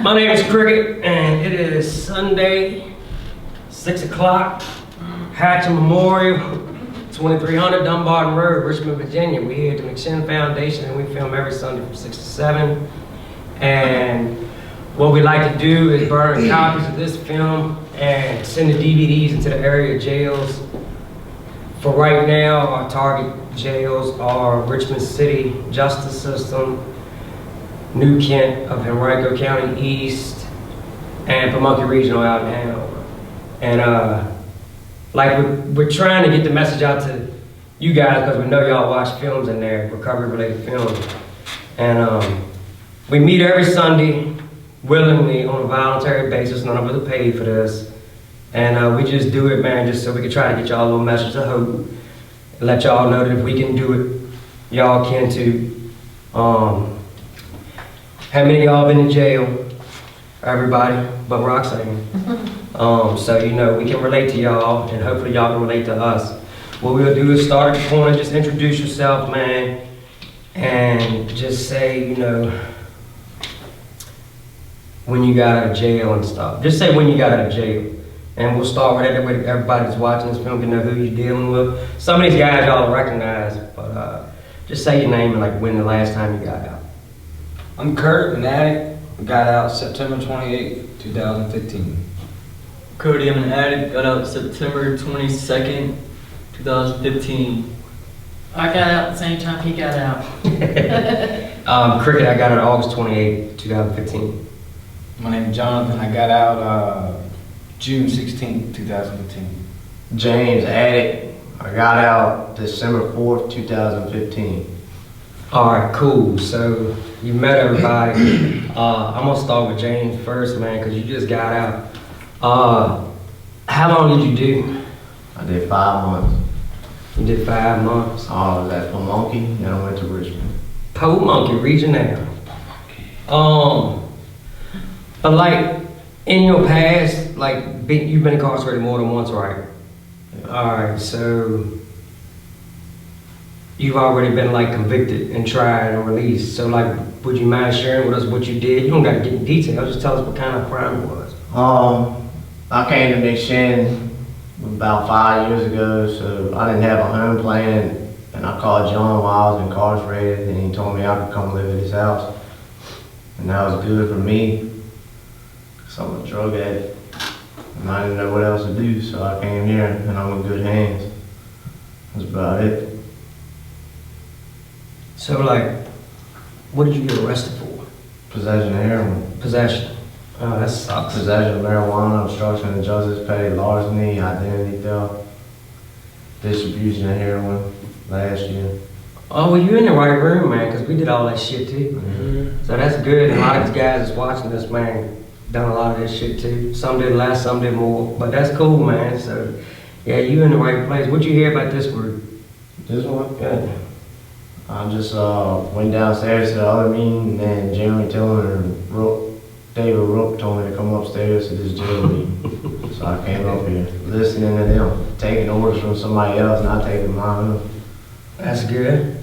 My name is Cricket, and it is Sunday, 6 o'clock, Hatcher Memorial, 2300 Dumbarton Road, Richmond, Virginia. We're here at the McShin Foundation, and we film every Sunday from 6 to 7. And what we like to do is burn copies of this film and send the DVDs into the area jails. For right now, our target jails are Richmond City Justice System, New Kent of Henrico County East, and Pamunkey Regional out in Hanover. And like we're trying to get the message out to you guys because we know y'all watch films in there, recovery-related films. And we meet every Sunday willingly on a voluntary basis. None of us are paid for this. And we just do it, man, just so we can try to get y'all a little message of hope and let y'all know that if we can do it, y'all can too. How many of y'all been in jail? Everybody but Roxanne. So, you know, we can relate to y'all, and hopefully y'all can relate to us. What we'll do is start at the corner, just introduce yourself, man, and just say, you know, when you got out of jail and stuff. Just say when you got out of jail. And we'll start with that way everybody that's watching this film can know who you're dealing with. Some of these guys y'all recognize, but just say your name and like when the last time you got out. I'm Kurt, an addict. Got out September 28, 2015. Cody, I'm an addict. Got out September 22nd, 2015. I got out the same time he got out. Cricket, I got out August 28, 2015. My name is Jonathan. I got out June 16, 2015. James, addict. I got out December 4th, 2015. All right, cool. So you met everybody. I'm gonna start with James first, man, because you just got out. How long did you do? I did 5 months. You did 5 months. I was at Pamunkey, then I went to Richmond. Pamunkey region now. But like in your past, like you've been incarcerated more than once, right? Yeah. All right, so you've already been like convicted and tried and released. So like, would you mind sharing with us what you did? You don't gotta get in detail, just tell us what kind of crime it was. I came to McShin about 5 years ago, so I didn't have a home plan, and I called John while I was incarcerated, and he told me I could come live at his house. And that was good for me. So I'm a drug addict, and I didn't know what else to do, so I came here, and I'm in good hands. That's about it. So like, what did you get arrested for? Possession of heroin. Possession. Oh, that sucks. Possession of marijuana, obstruction of justice, petty larceny, identity theft, distribution of heroin last year. Oh, well, you're in the right room, man, because we did all that shit too. Mm-hmm. So that's good. And a lot of these guys that's watching this, man, done a lot of this shit too. Some did less, some did more. But that's cool, man. So, yeah, you in the right place. What'd you hear about this group? This one? Yeah. I just went downstairs to the other meeting, and then Jeremy Tiller and David Rook told me to come upstairs to this jail meeting. So I came up here, listening to them, taking orders from somebody else, not taking my own. That's good.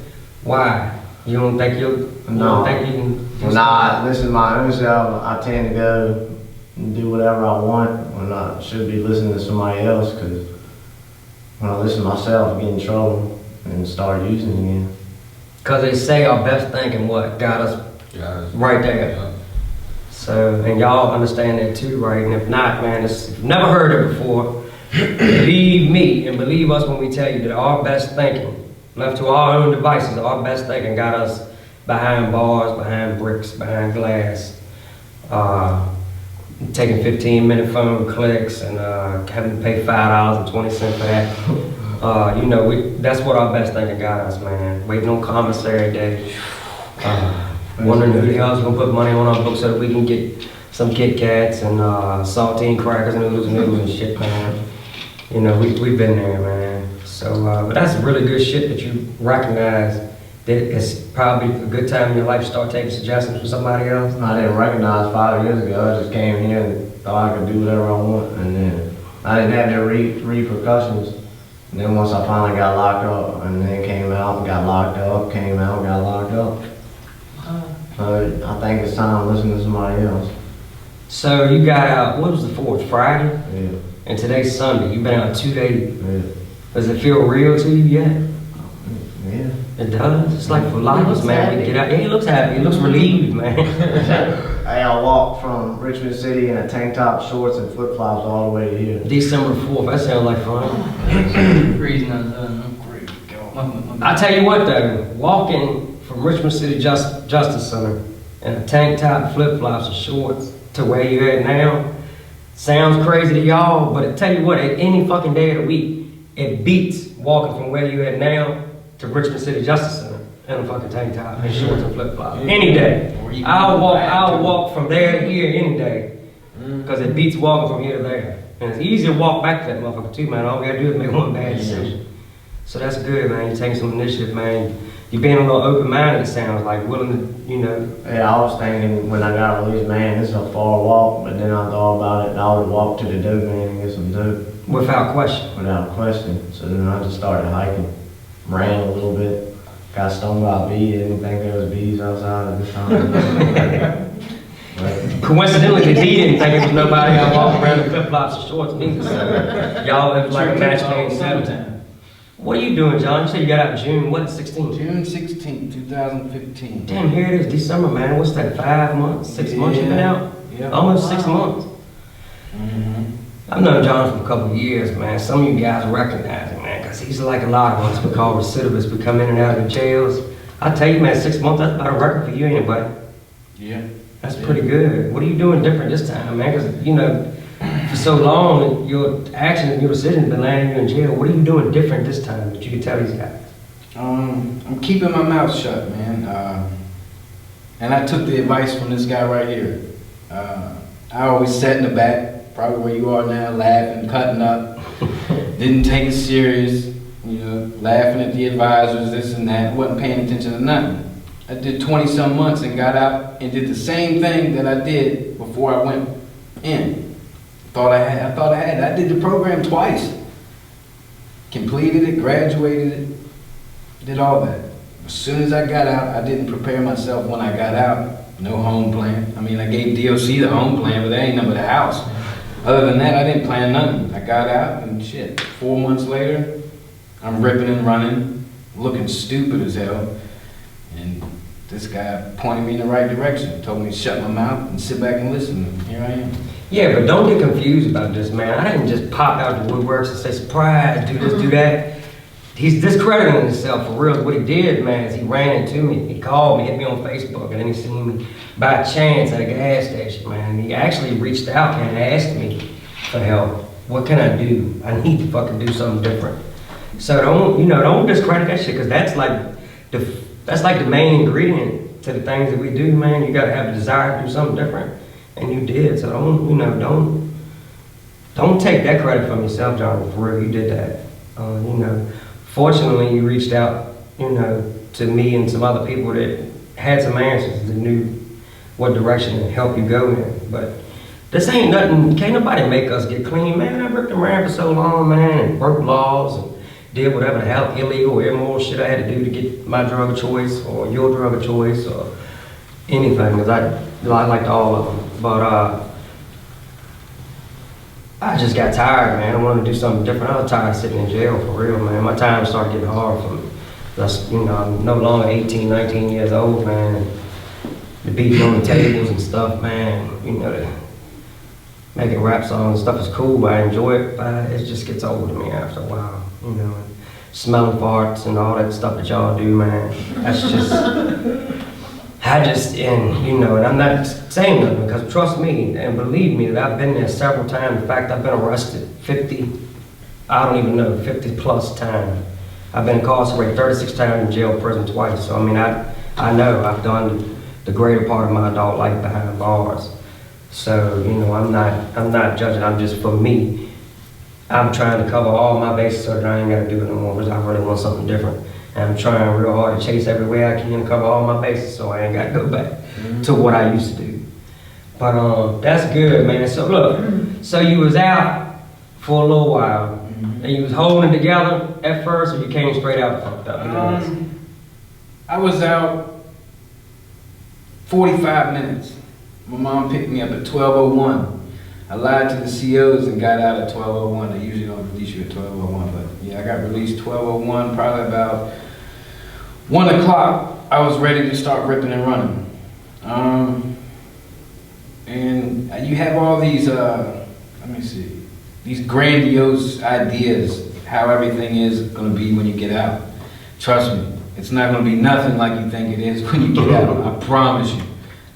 Why? You don't think you can When I listen to my own self, I tend to go and do whatever I want when I should be listening to somebody else, because when I listen to myself, I get in trouble and start using it again. Because they say our best thinking what got us right there. Yeah. So, and y'all understand that too, right? And if not, man, if you've never heard it before, believe me and believe us when we tell you that our best thinking, left to our own devices, our best thinking got us behind bars, behind bricks, behind glass, taking 15-minute phone clicks and having to pay $5.20 for that. You know, that's what our best thinking got us, man. Waiting on commissary day. Wondering who the hell's gonna put money on our books so that we can get some Kit Kats and saltine crackers and noodles and shit, man. You know, we've been there, man. So, but that's really good shit that you recognize that it's probably a good time in your life to start taking suggestions from somebody else. I didn't recognize 5 years ago. I just came here and thought I could do whatever I want, and then I didn't have no repercussions. And then once I finally got locked up, and then came out, got locked up, came out, got locked up. I think it's time to listen to somebody else. So you got out, what was the 4th, Friday? Yeah, And today's Sunday. You've been out 2 days. yeah, Does it feel real to you yet? yeah. It does. It's like for He life, looks man. We happy. get out. Yeah, he looks happy. He looks relieved, man. Hey, I walked from Richmond City in a tank top, shorts, and flip flops all the way to here. December 4th. That sounds like fun. Freezing outside. I tell you what, though, walking from Richmond City Justice Center in a tank top, flip flops, and shorts to where you at now sounds crazy to y'all, but I tell you what, at any fucking day of the week, it beats walking from where you at now to Richmond City Justice Center in a fucking tank top and shorts and flip flops. Any day. I'll walk from there to here any day. Because it beats walking from here to there. And it's easy to walk back to that motherfucker too, man. All we gotta do is make one bad decision. So that's good, man. You're taking some initiative, man. You're being a little open-minded, it sounds like, willing to, you know. Yeah, I was thinking when I got released, man, this is a far walk, but then I thought about it and I would walk to the dope man and get some dope Without question. without question. So then I just started hiking, ran a little bit, got stung by a bee, didn't think there was bees outside at this time. But Coincidentally, the D didn't think it was nobody out walking around in flip-flops and shorts neither. So y'all it was like a match made in heaven. What are you doing, John? You said you got out June, what, 16? June 16, 2015. Damn, here it is, December, man. What's that, 5 months, 6 months you been out? Yeah. Almost 6 months. Mm-hmm. I've known John for a couple of years, man. Some of you guys recognize him, man, because he's like a lot of us. We call recidivists. We come in and out of the jails. I tell you, man, 6 months, that's about a record for you, ain't it, buddy? Yeah. That's pretty good. What are you doing different this time, man? Because, you know, for so long, your actions and your decisions been landing you in jail. What are you doing different this time that you can tell these guys? I'm keeping my mouth shut, man. And I took the advice from this guy right here. I always sat in the back, probably where you are now, laughing, cutting up. Didn't take it serious, you know, laughing at the advisors, this and that. Wasn't paying attention to nothing. I did 20-some months and got out and did the same thing that I did before I went in. I thought I had it. I did the program twice. Completed it, graduated it, did all that. As soon as I got out, I didn't prepare myself when I got out. No home plan. I mean, I gave DOC the home plan, but that ain't nothing but a house. Other than that, I didn't plan nothing. I got out and shit. 4 months later, I'm ripping and running, looking stupid as hell. And this guy pointed me in the right direction, told me to shut my mouth and sit back and listen. And here I am. Yeah, but don't get confused about this, man. I didn't just pop out the woodworks and say, surprise, do this, do that. He's discrediting himself for real. What he did, man, is he ran into me. He called me, hit me on Facebook, and then he seen me by chance at a gas station, man. And he actually reached out and asked me for help. What can I do? I need to fucking do something different. So don't discredit that shit, because that's like the main ingredient to the things that we do, man. You gotta have a desire to do something different. And you did, so don't take that credit from yourself, John, for real. You did that. Fortunately, you reached out, to me and some other people that had some answers, that knew what direction to help you go in. But this ain't nothing, can't nobody make us get clean, man. I ripped around for so long, man, and broke laws and did whatever the hell illegal or immoral shit I had to do to get my drug of choice or your drug of choice or anything, because I liked all of them. But I just got tired, man. I wanted to do something different. I was tired of sitting in jail, for real, man. My time started getting hard for me. I'm no longer 18, 19 years old, man. The beating on the tables and stuff, man. Making rap songs and stuff is cool, but I enjoy it, but it just gets old to me after a while, Smelling farts and all that stuff that y'all do, man. That's just... and I'm not saying nothing, because trust me and believe me that I've been there several times. In fact, I've been arrested 50 plus times. I've been incarcerated 36 times in jail, prison twice. So I know I've done the greater part of my adult life behind bars. So, I'm not judging. I'm just, for me, I'm trying to cover all my bases so that I ain't gotta do it no more, because I really want something different. And I'm trying real hard to chase every way I can to cover all my bases so I ain't got to go back to what I used to do. But that's good, man. So look, so you was out for a little while, and you was holding it together at first, or you came straight out fucked up? I was out 45 minutes. My mom picked me up at 12:01. I lied to the COs and got out at 12:01. They usually don't release you at 12:01, but yeah, I got released 12:01, probably about 1 o'clock. I was ready to start ripping and running. And you have all these, let me see, these grandiose ideas how everything is going to be when you get out. Trust me, it's not going to be nothing like you think it is when you get out. I promise you.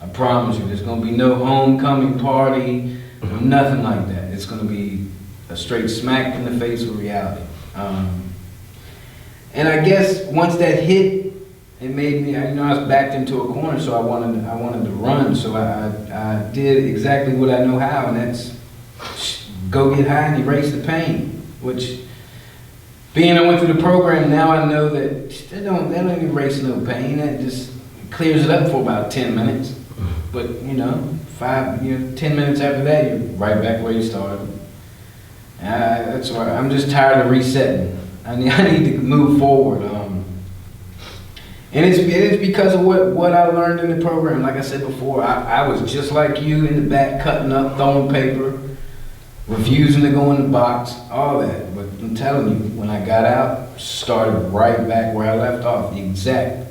I promise you. There's going to be no homecoming party, no nothing like that. It's going to be a straight smack in the face of reality. And I guess once that hit, it made me, I was backed into a corner, so I wanted to run. So I did exactly what I know how, and that's go get high and erase the pain. Which, being I went through the program, now I know that they don't erase no pain. That just clears it up for about 10 minutes. But 10 minutes after that, you're right back where you started. That's why I'm just tired of resetting. I need to move forward. And it is because of what I learned in the program. Like I said before, I was just like you in the back, cutting up, throwing paper, refusing to go in the box, all that. But I'm telling you, when I got out, started right back where I left off, exactly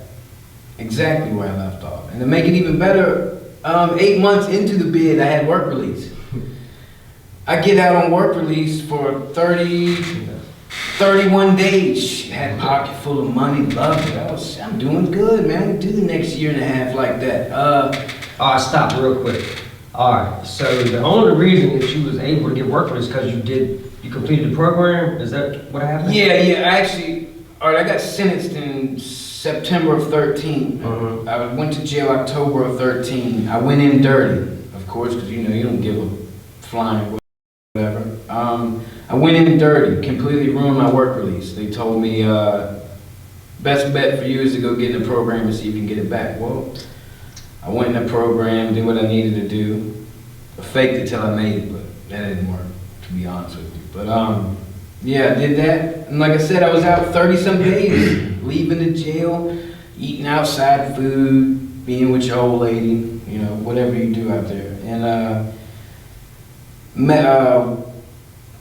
where I left off. And to make it even better, 8 months into the bid, I had work release. I get out on work release for 31 days. Had a pocket full of money, loved it. I'm doing good, man. We'll do the next year and a half like that. All right, stop real quick. All right, so the only reason that you was able to get work was because you completed the program? Is that what happened? Yeah, I got sentenced in September of 13. I went to jail October of 13. I went in dirty, of course, because you don't give a flying whatever. I went in dirty, completely ruined my work release. They told me, best bet for you is to go get in the program and see if you can get it back. Well, I went in the program, did what I needed to do. I faked it till I made it, but that didn't work, to be honest with you. But yeah, I did that. And like I said, I was out 30-some days, leaving the jail, eating outside food, being with your old lady, whatever you do out there. And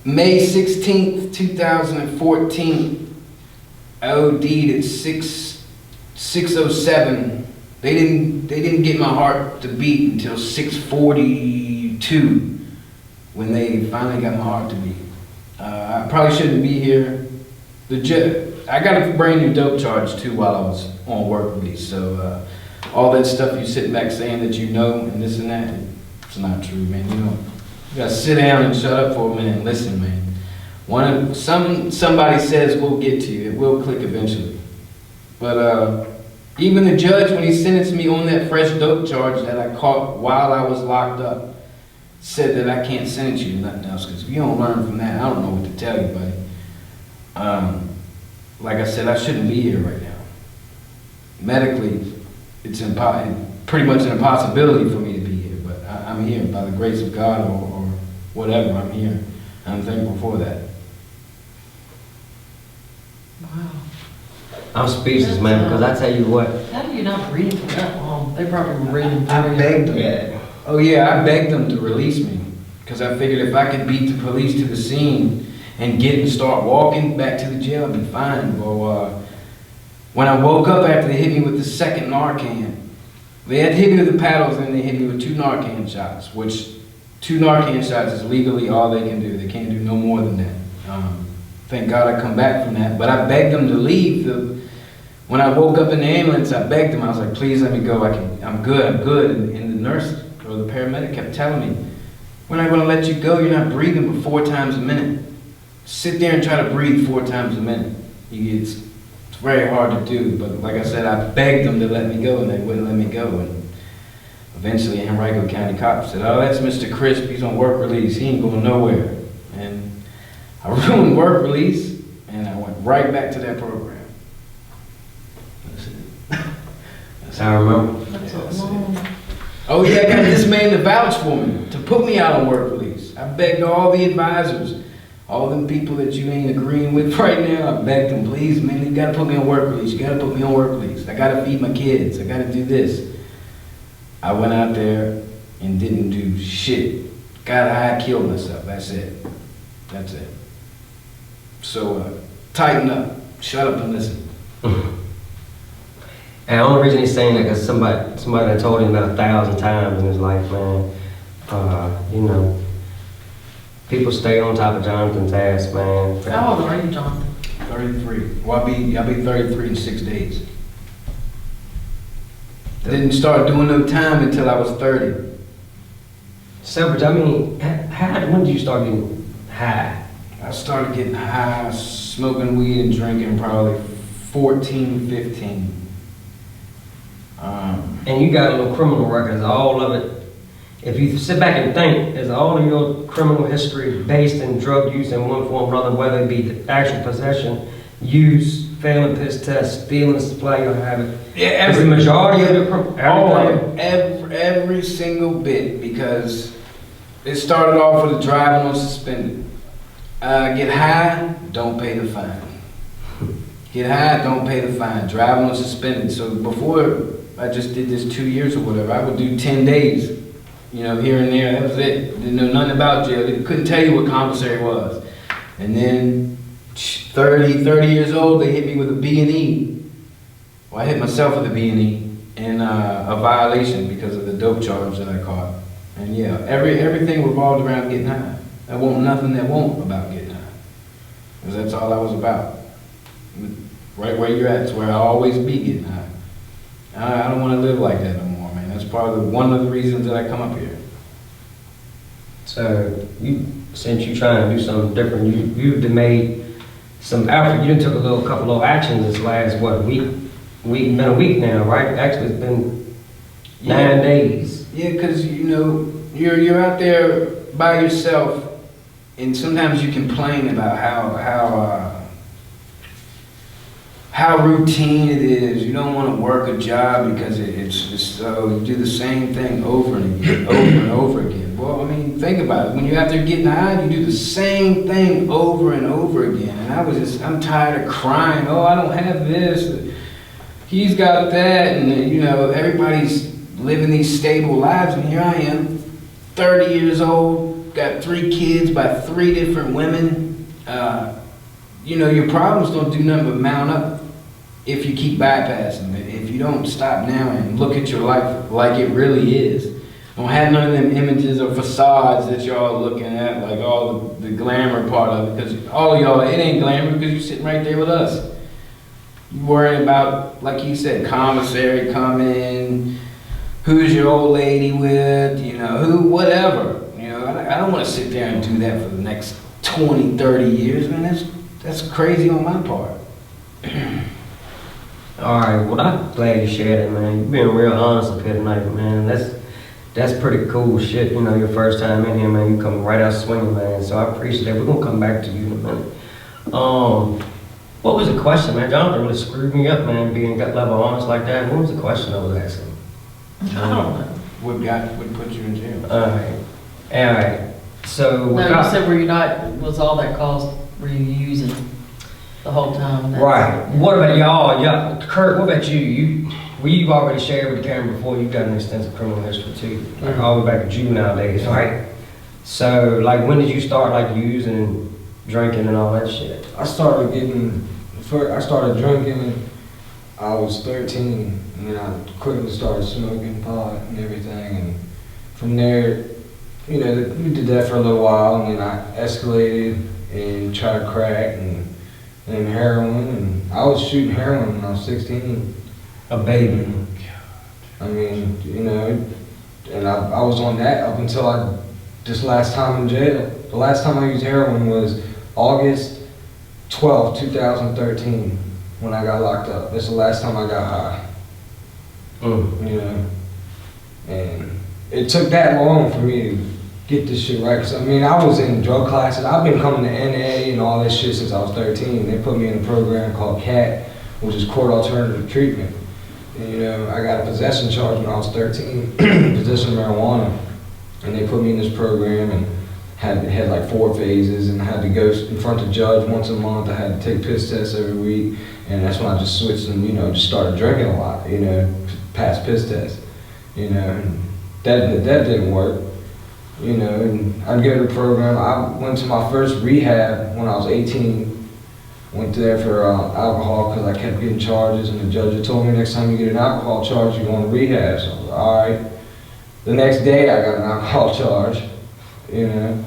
May 16th, 2014, I OD'd at 6:07. They didn't get my heart to beat until 6:42 when they finally got my heart to beat. I probably shouldn't be here. I got a brand new dope charge too while I was on work release. So all that stuff you sit back saying that you know and this and that, it's not true, man. You gotta sit down and shut up for a minute and listen, man. Somebody says we'll get to you. It will click eventually. But even the judge, when he sentenced me on that fresh dope charge that I caught while I was locked up, said that I can't sentence you to nothing else, because if you don't learn from that, I don't know what to tell you, buddy. Like I said, I shouldn't be here right now. Medically, it's pretty much an impossibility for me to be here, but I'm here by the grace of God or whatever. I'm here. I'm thankful for that. Wow. I'm speechless, man, because I tell you what. How do you not read for that long? They probably were reading for I you. begged them. Yeah. Oh yeah, I begged them to release me, because I figured if I could beat the police to the scene and start walking back to the jail, I'd be fine. Well, when I woke up after they hit me with the second Narcan, they had hit me with the paddles and they hit me with 2 Narcan shots, which 2 Narcan shots is legally all they can do. They can't do no more than that. Thank God I come back from that. But I begged them to leave. When I woke up in the ambulance, I begged them. I was like, please let me go. I'm good. And the nurse or the paramedic kept telling me, we're not going to let you go. You're not breathing but 4 times a minute. Sit there and try to breathe 4 times a minute. It's very hard to do. But like I said, I begged them to let me go, and they wouldn't let me go. And eventually, Henrico County cop said, oh, that's Mr. Crisp. He's on work release. He ain't going nowhere. And I ruined work release, and I went right back to that program. That's it. That's how I remember. That's Yeah, a that's long. Oh yeah, I got this man to vouch for me, to put me out on work release. I begged all the advisors, all them people that you ain't agreeing with right now, I begged them, please, man, you gotta put me on work release. You gotta put me on work release. I gotta feed my kids. I gotta do this. I went out there, and didn't do shit. Got high, killed myself. That's it. That's it. So tighten up. Shut up and listen. And the only reason he's saying that because somebody that told him about 1,000 times in his life, man. You know, people stay on top of Jonathan's ass, man. How old are you, Jonathan? 33. Well, I'll be 33 in 6 days. Didn't start doing no time until I was 30. So, but I mean, when did you start getting high? I started getting high, smoking weed and drinking probably 14, 15. And you got a little criminal record. Is all of it? If you sit back and think, is all of your criminal history based in drug use in one form or another, whether it be the actual possession, use, failing piss test, stealing, supply your habit? Yeah, Is the majority of your criminal every single bit, because it started off with a driving on suspended. Get high, don't pay the fine. Get high, don't pay the fine. Driving on suspended. So before I just did this 2 years or whatever, I would do 10 days, you know, here and there. That was it. Didn't know nothing about jail. They couldn't tell you what commissary was. And then 30 years old, they hit me with a B&E. Well, I hit myself with a B&E and a violation because of the dope charge that I caught. And yeah, everything revolved around getting high. I want nothing that won't about getting high. Because that's all I was about. Right where you're at is where I'll always be getting high. I don't want to live like that no more, man. That's one of the reasons that I come up here. So, since you're trying to do something different, you've made some effort. You took a couple of actions this last, week? Been a week now, right? Actually, it's been 9 days. Yeah, because, you know, you're out there by yourself, and sometimes you complain about how routine it is. You don't want to work a job because it's so you do the same thing over and again, over and over again. Well, I mean, think about it. When you're out there getting high, you do the same thing over and over again. And I'm tired of crying. Oh, I don't have this. He's got that, and you know, everybody's living these stable lives, and here I am, 30 years old, got 3 kids by 3 different women. You know, your problems don't do nothing but mount up if you keep bypassing it. If you don't stop now and look at your life like it really is. Don't have none of them images or facades that y'all looking at, like all the glamour part of it, because all of y'all, it ain't glamour because you're sitting right there with us. You worrying about, like you said, commissary coming, who's your old lady with, you know, who, whatever. You know, I don't want to sit there and do that for the next 20, 30 years, man. That's crazy on my part. All right, well, I'm glad you shared it, man. You've been real honest up here tonight, man. That's pretty cool shit. You know, your first time in here, man, you come right out swinging, man. So I appreciate that. We're gonna come back to you in a minute. What was the question, man? Jonathan really screwed me up, man, being gut level honest like that. What was the question I was asking? I don't know. What put you in jail? All right. So No, you said was all that cost were you using the whole time? Right. What about y'all? Yeah, Kurt, what about you? You've already shared with the camera before. You've got an extensive criminal history too, like all the way back to juvenile days, right? So, like, when did you start like using, drinking, and all that shit? I started drinking. I was 13, and then I quickly started smoking pot and everything, and from there, you know, we did that for a little while, and then I escalated and tried crack and heroin, and I was shooting heroin when I was 16. A baby. I mean, you know, and I was on that up until this last time in jail. The last time I used heroin was August 12, 2013, when I got locked up. That's the last time I got high. You know, and it took that long for me to get this shit right. 'Cause I mean, I was in drug classes. I've been coming to NA and all this shit since I was 13. They put me in a program called CAT, which is Court Alternative Treatment. And, you know, I got a possession charge when I was 13, possession of marijuana. And they put me in this program and had like 4 phases, and I had to go in front of the judge once a month. I had to take piss tests every week, and that's when I just switched and, you know, just started drinking a lot, you know, past piss tests, you know. And that didn't work. You know, and I'd go to the program. I went to my first rehab when I was 18. Went there for alcohol because I kept getting charges, and the judge had told me next time you get an alcohol charge, you're going to rehab. So I was like, all right. The next day I got an alcohol charge, you know.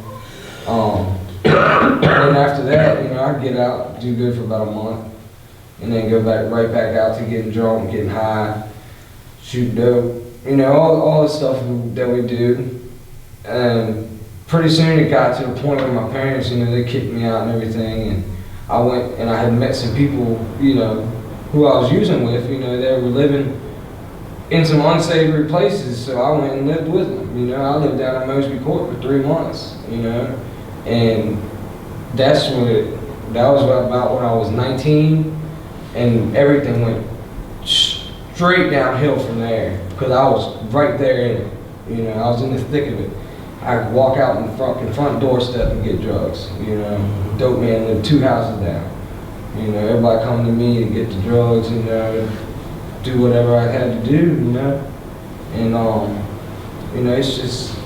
And then after that, you know, I'd get out, do good for about a month, and then go right back out to getting drunk, getting high, shoot dope, you know, all the stuff that we do. And pretty soon it got to the point where my parents, you know, they kicked me out and everything, and I went and I had met some people, you know, who I was using with, you know, they were living in some unsavory places, so I went and lived with them. You know, I lived down in Mosby Court for 3 months, you know, and that was about when I was 19, and everything went straight downhill from there, because I was right there in it, you know, I was in the thick of it. I could walk out in the front doorstep and get drugs, you know, dope man lived 2 houses down, you know, everybody come to me to get the drugs, you know, do whatever I had to do, you know, and you know, it's just,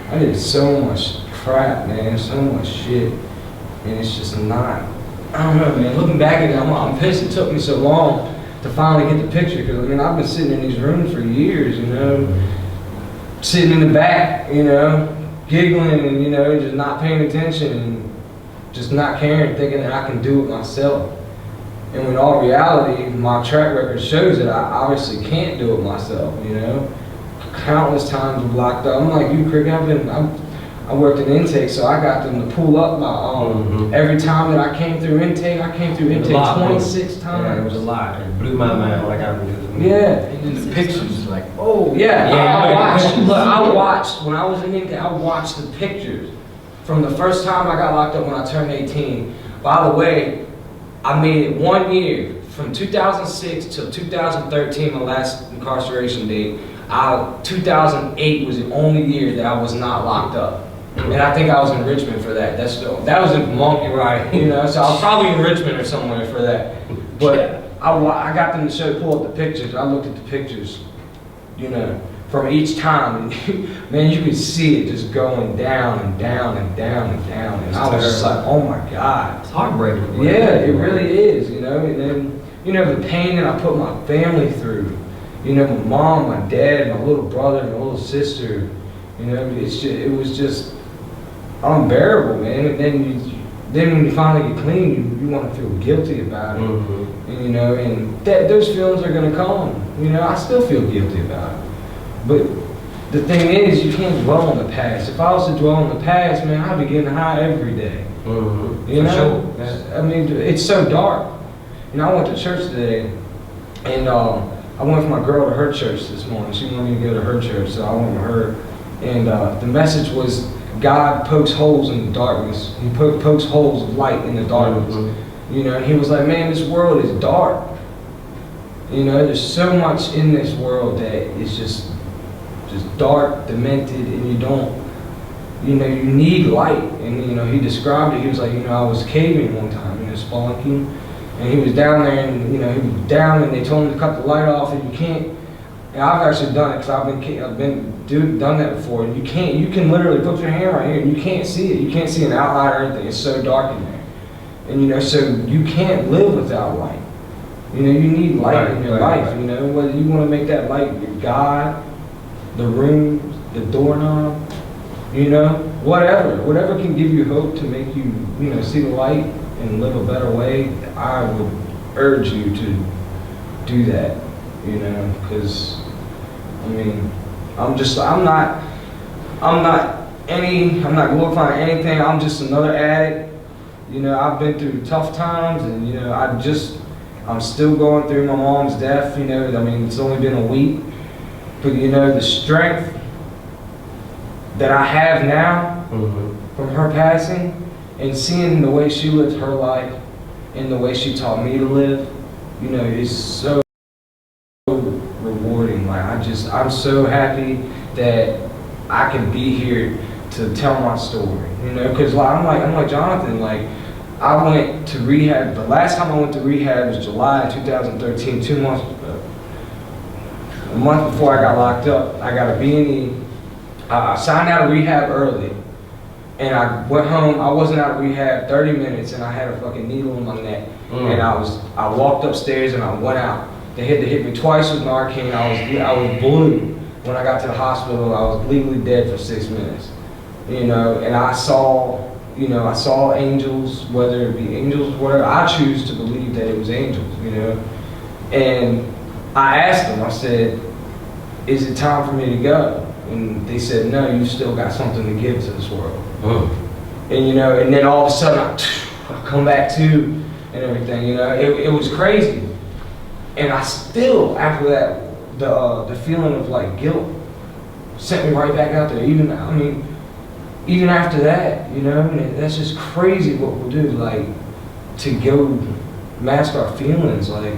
I did so much crap, man, so much shit, and it's just not, I don't know, man, looking back at it, I'm pissed it took me so long to finally get the picture, because I mean, I've been sitting in these rooms for years, you know, sitting in the back, you know, giggling and, you know, just not paying attention and just not caring, thinking that I can do it myself. And when all reality, my track record shows that I obviously can't do it myself, you know. Countless times I'm locked up. I'm like you, Crick, I worked in intake, so I got them to pull up my, every time that I came through intake 26 times. Yeah, it was a lot. It blew my mind when I got into the Yeah. And the pictures like, oh. Yeah, I Yeah. watched, when I was in intake, I watched the pictures from the first time I got locked up when I turned 18. By the way, I made it 1 year, from 2006 till 2013, my last incarceration date. 2008 was the only year that I was not locked up. And I think I was in Richmond for that. That was in Monkey Ride, you know, so I was probably in Richmond or somewhere for that. But I got them to pull up the pictures. I looked at the pictures, you know, from each time. And man, you could see it just going down and down and down and down. And I was just like, oh my God. It's heartbreaking. Yeah, it really is, you know. And then, you know, the pain that I put my family through. You know, my mom, my dad, my little brother, my little sister. You know, it was just unbearable, man. And then when you finally get clean, you want to feel guilty about it. And, you know, and those feelings are gonna come. You know, I still feel guilty about it. But the thing is, you can't dwell on the past. If I was to dwell on the past, man, I'd be getting high every day. You know? Sure. Yeah. I mean, it's so dark. You know, I went to church today, and I went with my girl to her church this morning. She wanted me to go to her church, so I went with her. And the message was, God pokes holes in the darkness. He pokes holes of light in the darkness. You know, and he was like, man, this world is dark. You know, there's so much in this world that is just dark, demented, and you don't, you know, you need light. And, you know, he described it, he was like, you know, I was caving one time, you know, spelunking, and he was down there, and, you know, he was down, and they told him to cut the light off, and you can't, and I've actually done it, because I've done that before, and you can literally put your hand right here, and you can't see it, you can't see an outline or anything, it's so dark in there. And, you know, so you can't live without light. You know, you need light in your life, you know, whether you want to make that light your God, the room, the doorknob, you know, whatever can give you hope to make you, you know, see the light and live a better way. I would urge you to do that, you know, because I mean, I'm not glorifying anything. I'm just another addict. You know, I've been through tough times, and you know, I'm still going through my mom's death. You know, I mean, it's only been a week. But you know, the strength that I have now from her passing, and seeing the way she lived her life and the way she taught me to live, you know, is so rewarding. Like I'm so happy that I can be here to tell my story. You know, because I'm like Jonathan. Like, I went to rehab. The last time I went to rehab was July 2013, 2 months ago. a month before I got locked up, I got a B&E. I signed out of rehab early, and I went home. I wasn't out of rehab 30 minutes, and I had a fucking needle in my neck. And I walked upstairs and I went out. They had to hit me twice with Narcan. I was blue. When I got to the hospital, I was legally dead for 6 minutes. You know, and I saw angels, whether it be angels or whatever. I choose to believe that it was angels, you know. And I asked them, I said, is it time for me to go? And they said, no, you still got something to give to this world. And you know, and then all of a sudden I come back to and everything, you know. It was crazy. And I still, after that, the feeling of like guilt sent me right back out there. Even after that, you know, and that's just crazy what we'll do, like, to go mask our feelings, like,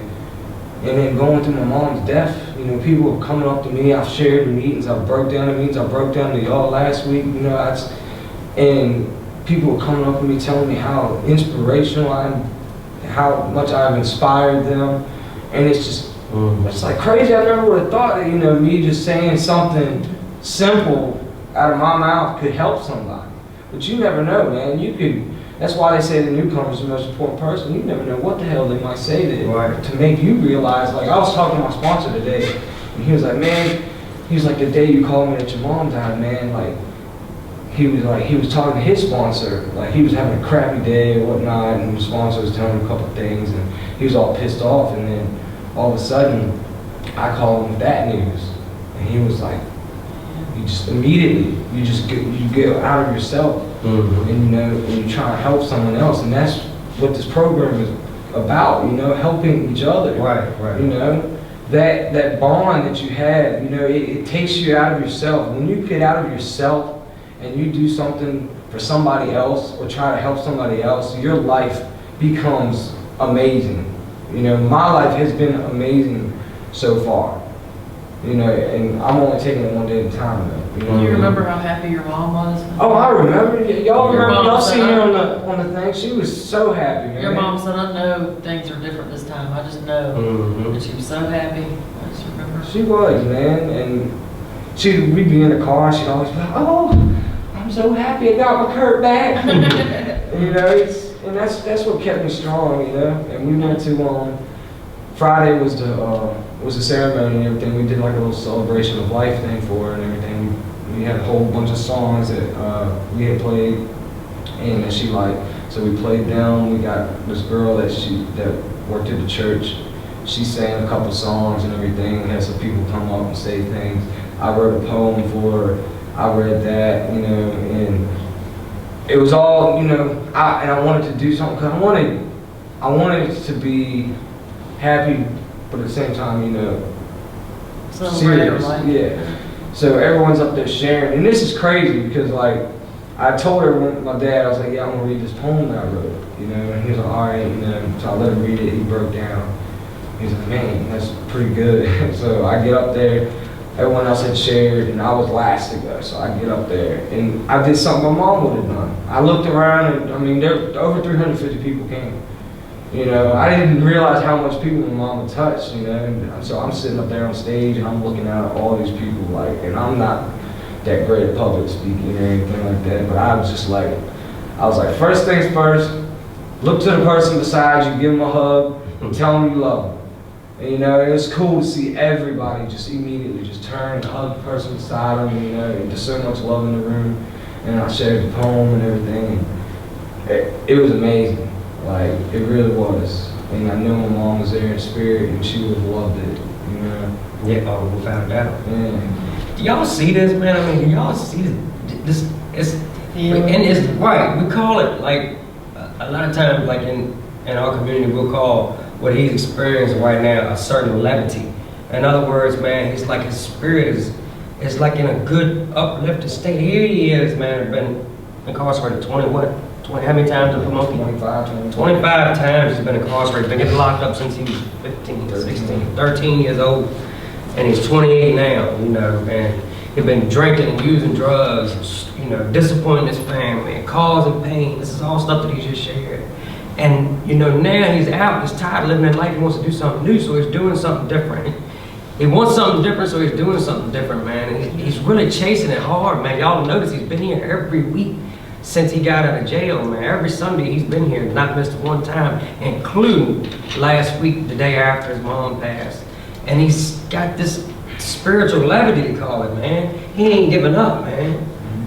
and then going through my mom's death, you know, people are coming up to me, I've shared the meetings, I broke down the meetings, I broke down to y'all last week, you know, and people are coming up to me telling me how inspirational I am, how much I've inspired them, and it's just, it's like crazy. I never would have thought that, you know, me just saying something simple out of my mouth could help somebody. But you never know, man. That's why they say the newcomer's the most important person. You never know what the hell they might say to make you realize. Like, I was talking to my sponsor today, and he was like, man, he was like, the day you called me that your mom died, man, like, he was talking to his sponsor, like he was having a crappy day or whatnot, and his sponsor was telling him a couple of things, and he was all pissed off, and then all of a sudden, I called him with that news, and he was like, you just immediately, you get out of yourself, and you know, and you try to help someone else, and that's what this program is about, you know, helping each other. Right. You know, that bond that you have, you know, it takes you out of yourself. When you get out of yourself and you do something for somebody else or try to help somebody else, your life becomes amazing. You know, my life has been amazing so far. You know, and I'm only taking it one day at a time, though. You know Do you remember how happy your mom was? Oh, I remember. Y'all Your remember? mom Y'all said, seen her on the thing? She was so happy, man. Your mom said, I know things are different this time. I just know. And she was so happy. I just remember. She was, man. And we'd be in the car, and she'd always be like, oh, I'm so happy I got my Kurt back. You know, and that's what kept me strong, you know. And we went to, Friday was the ceremony and everything. We did like a little celebration of life thing for her and everything. We had a whole bunch of songs that we had played, and that she liked. So we played them. We got this girl that worked at the church. She sang a couple songs and everything. We had some people come up and say things. I wrote a poem for her. I read that, you know, and it was all, you know. I wanted to do something because I wanted it to be happy, but at the same time, you know, serious. Yeah. So everyone's up there sharing, and this is crazy because, like, I told everyone, my dad, I was like, yeah, I'm gonna read this poem that I wrote, you know, and he was like, all right, you know. So I let him read it. He broke down. He was like, man, that's pretty good. So I get up there. Everyone else had shared, and I was last to go. So I get up there, and I did something my mom would have done. I looked around, and I mean, over 350 people came. You know, I didn't realize how much people my mom would touch, you know, and so I'm sitting up there on stage and I'm looking out at all these people, like, and I'm not that great at public speaking or anything like that, but I was like, first things first, look to the person beside you, give them a hug, and tell them you love them. And, you know, it was cool to see everybody just immediately just turn and hug the person beside them, you know, and just so much love in the room. And I shared the poem and everything, and it was amazing. Like, it really was. And I know my mom was there in spirit, and she would have loved it, you know? Yeah, without a doubt. Yeah. Do y'all see this, man? I mean, do y'all see this? And it's right. We call it, like, a lot of times, like in our community, we'll call what he's experiencing right now a certain levity. In other words, man, he's like, his spirit is like in a good uplifted state. Here he is, man, been incarcerated 20, how many times in Pomoki? 25 times he's been incarcerated. Been getting locked up since he was 15, 16, 13 years old. And he's 28 now, you know, and he's been drinking and using drugs, you know, disappointing his family, and causing pain. This is all stuff that he just shared. And, you know, now he's out, he's tired of living that life, he wants to do something new, so he's doing something different. He wants something different, so he's doing something different, man. And he's really chasing it hard, man. Y'all notice he's been here every week since he got out of jail, man. Every Sunday he's been here, not missed one time, including last week, the day after his mom passed. And he's got this spiritual levity, to call it, man. He ain't giving up, man.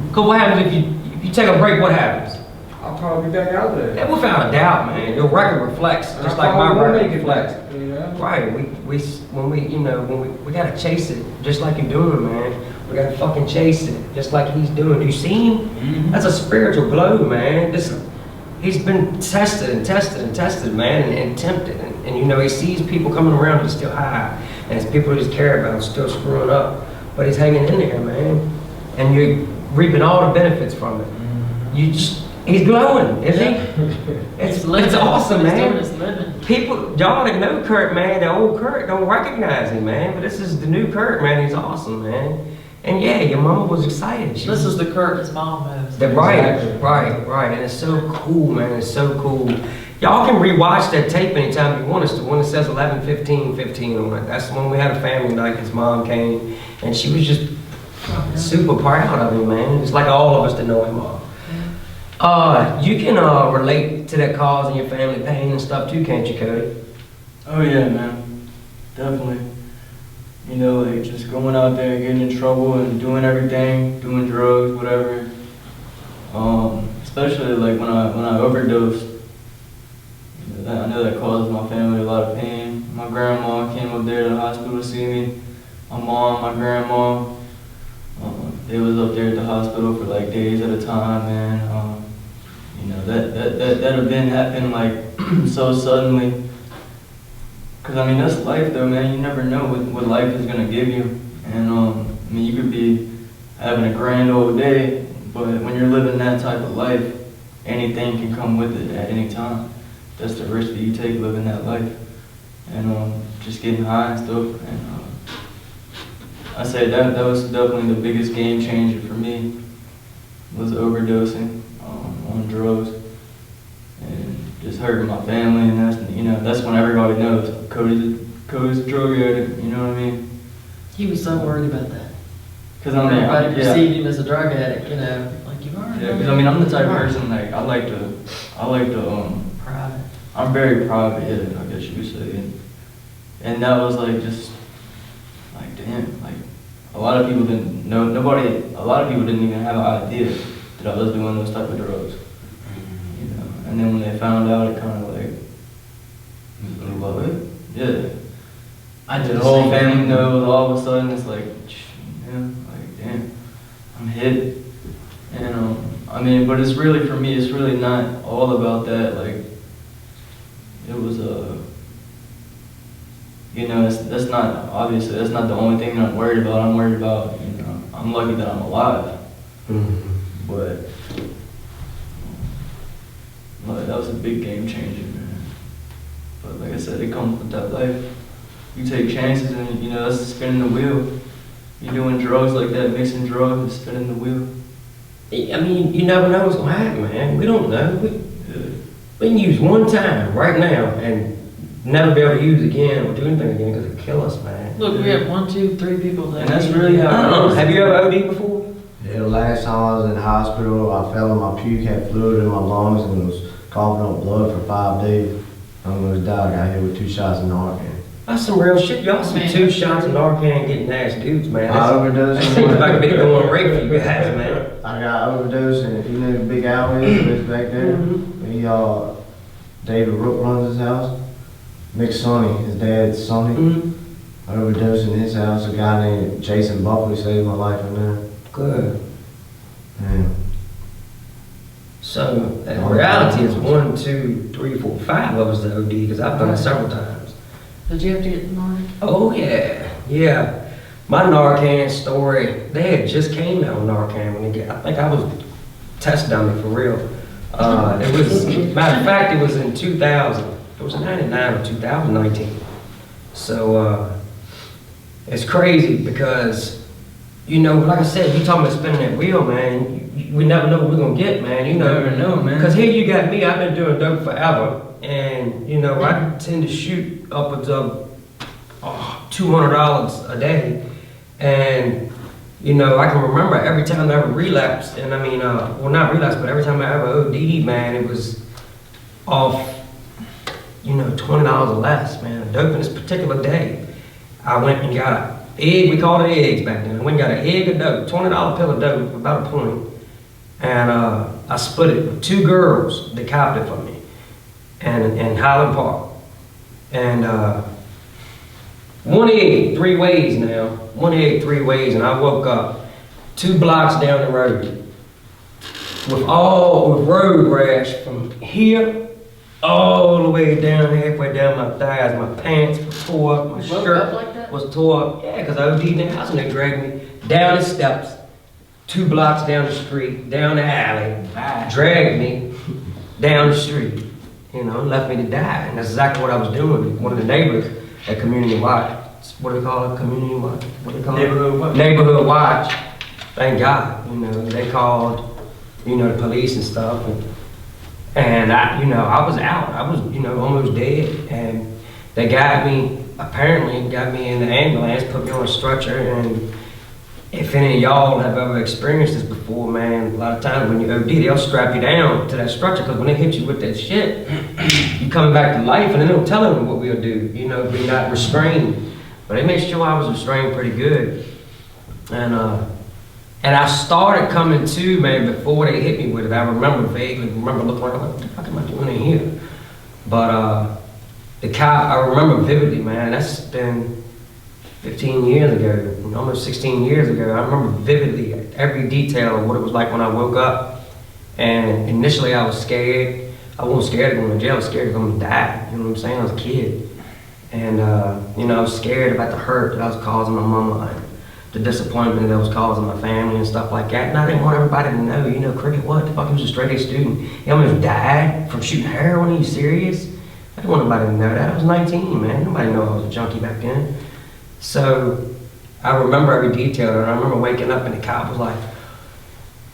Because what happens if you take a break, what happens? I'll probably be back out there. Yeah, without a doubt, man. Your record reflects, just like my record reflects. Right, we gotta chase it, just like you're doing, man. We gotta fucking chase it, just like he's doing. You see him? Mm-hmm. That's a spiritual blow, man. He's been tested and tested and tested, man, and tempted. And you know, he sees people coming around who's still high, and it's people he just care about still screwing up. But he's hanging in there, man. And you're reaping all the benefits from it. He's glowing, isn't he? It's awesome, man. People, y'all that know Kurt, man, the old Kurt don't recognize him, man. But this is the new Kurt, man. He's awesome, man. And yeah, your mama was excited. This is the Kurt his mom knows. Right. And it's so cool, man. It's so cool. Y'all can rewatch that tape anytime you want us to. When it says 11/15/15 on it, that's when we had a family night. His mom came, and she was just super proud of him, man. It's like all of us that know him all. You can relate to that causing your family pain and stuff too, can't you, Cody? Oh yeah, man, definitely. You know, like just going out there, getting in trouble and doing everything, doing drugs, whatever. Especially like when I overdosed. I know that causes my family a lot of pain. My grandma came up there to the hospital to see me. My mom, my grandma, they was up there at the hospital for like days at a time, man. You know, that event happened like so suddenly. Cause I mean, that's life though, man. You never know what life is gonna give you. And I mean, you could be having a grand old day, but when you're living that type of life, anything can come with it at any time. That's the risk that you take living that life. And just getting high and stuff. And I say that was definitely the biggest game changer for me, was overdosing on drugs and just hurting my family. And that's when everybody knows Cody's a drug addict. You know what I mean? He was so worried about that. Cause I mean, everybody perceived him as a drug addict, you know, like you are. Yeah, because I mean, I'm the type of person like I like to private. I'm very private, yeah, I guess you could say. And that was like just like damn, like a lot of people didn't know. A lot of people didn't even have an idea that I was doing those type of drugs. You know, and then when they found out, it kind of like, what? Yeah. The whole family knows. All of a sudden, it's like, yeah, like damn, I'm hit. And I mean, but it's really for me. It's really not all about that. Like, it was you know, that's not obviously that's not the only thing that I'm worried about. I'm worried about, you know, I'm lucky that I'm alive. But that was a big game changer, man. But like I said, it comes with that life. You take chances, and you know that's spinning the wheel. You're doing drugs like that, mixing drugs, and spinning the wheel. I mean, you never know what's gonna happen, man. We don't know. We can use one time right now and never be able to use again or do anything again because it'll kill us, man. Look, we have 1, 2, 3 people that. And that's really how it goes. Have you ever OD'd before? Yeah, the last time I was in the hospital, I fell in my puke, had fluid in my lungs, and was coughing up blood for 5 days. I almost died. I got hit with 2 shots of Narcan. That's some real shit. Y'all some 2 shots of Narcan getting ass dudes, man. I overdosed. That seems like a big going rate for you guys, man. I got overdosed, and you know the big alleyway that's back there? David Rook runs his house. McShin, his dad's Sonny. I overdosed in his house. A guy named Jason Buckley saved my life in there. Good. Yeah. So, in reality, it's 1, 2, 3, 4, 5 of us that OD because I've done it several times. Did you have to get Narcan? Oh, yeah. My Narcan story, they had just came out with Narcan when I think I was test dummy for real. It was, matter of fact, it was in 2000. It was 99 or 2019. So, it's crazy because, you know, like I said, you talking about spinning that wheel, man. We never know what we're gonna get, man. You know, never know, man. Because here you got me, I've been doing dope forever. And, you know, I tend to shoot upwards of 2 $200 a day. And, you know, I can remember every time I ever relapsed, and I mean, well, not relapsed, but every time I ever OD'd, man, it was off, you know, $20 or less, man. Dope in this particular day. I went and got an egg, we called it eggs back then. I went and got an egg of dope, $20 pill of dope, about a point. And I split it with 2 girls that copped it for me, and in Highland Park. And one egg 3 ways now, 1 egg 3 ways, and I woke up 2 blocks down the road with road rash from here all the way down, halfway down my thighs. My pants were tore up, my You woke shirt up like that? was tore up. Yeah, because I OD'd in the house and they dragged me down the steps, 2 blocks down the street, down the alley, dragged me down the street, you know, left me to die. And that's exactly what I was doing. One of the neighbors at Community Watch, what do they call it? Community Watch? What do they call it? Neighborhood Watch. Neighborhood Watch. Thank God, you know, they called, you know, the police and stuff. And I, you know, I was out. I was, you know, almost dead. And they got me, apparently got me in the ambulance, put me on a stretcher. And if any of y'all have ever experienced this before, man, a lot of times when you OD, they'll strap you down to that stretcher, because when they hit you with that shit, you coming back to life, and they don't tell them what we'll do, you know, if we're not restrained. But they made sure I was restrained pretty good. And I started coming to, man, before they hit me with it. I vaguely remember looking around, like, what the fuck am I doing in here? But the cop, I remember vividly, man, that's been 15 years ago, almost 16 years ago. I remember vividly every detail of what it was like when I woke up. And initially I was scared. I wasn't scared of going to jail, I was scared of going to die. You know what I'm saying? I was a kid. And, you know, I was scared about the hurt that I was causing my mama, and the disappointment that I was causing my family and stuff like that. And I didn't want everybody to know, you know, Cricket, what the fuck, he was a straight A student. He almost died from shooting heroin. Are you serious? I didn't want nobody to know that. I was 19, man. Nobody knew I was a junkie back then. So I remember every detail, and I remember waking up and the cop was like,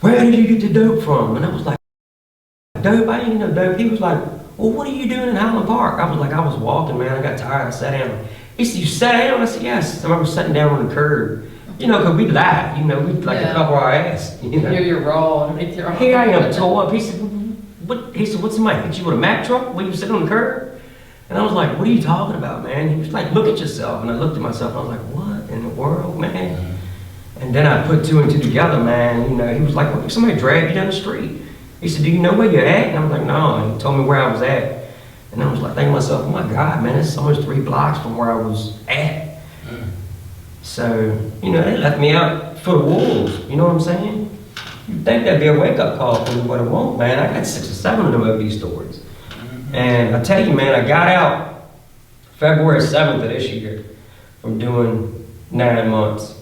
where did you get the dope from? And I was like, dope? I didn't know dope. He was like, well, what are you doing in Highland Park? I was like, I was walking, man. I got tired. I sat down. He said, you sat down? I said, yes. I remember sitting down on the curb. You know, because we lied. You know, we like to cover our ass. You know? You're raw underneath your arm. Here I am, tore up. He said, what? He said, what's somebody hit you with a Mack truck when you were sitting on the curb? And I was like, what are you talking about, man? He was like, look at yourself. And I looked at myself. I was like, what in the world, man? And then I put 2 and 2 together, man. You know, he was like, what if somebody dragged you down the street? He said, do you know where you're at? And I was like, no. And he told me where I was at. And I was like, thinking to myself, oh my God, man, it's almost 3 blocks from where I was at. So, you know, they left me out for the wolves. You know what I'm saying? You'd think that'd be a wake-up call for me, but it won't, man. I got 6 or 7 of them OD stories. And I tell you, man, I got out February 7th of this year from doing 9 months.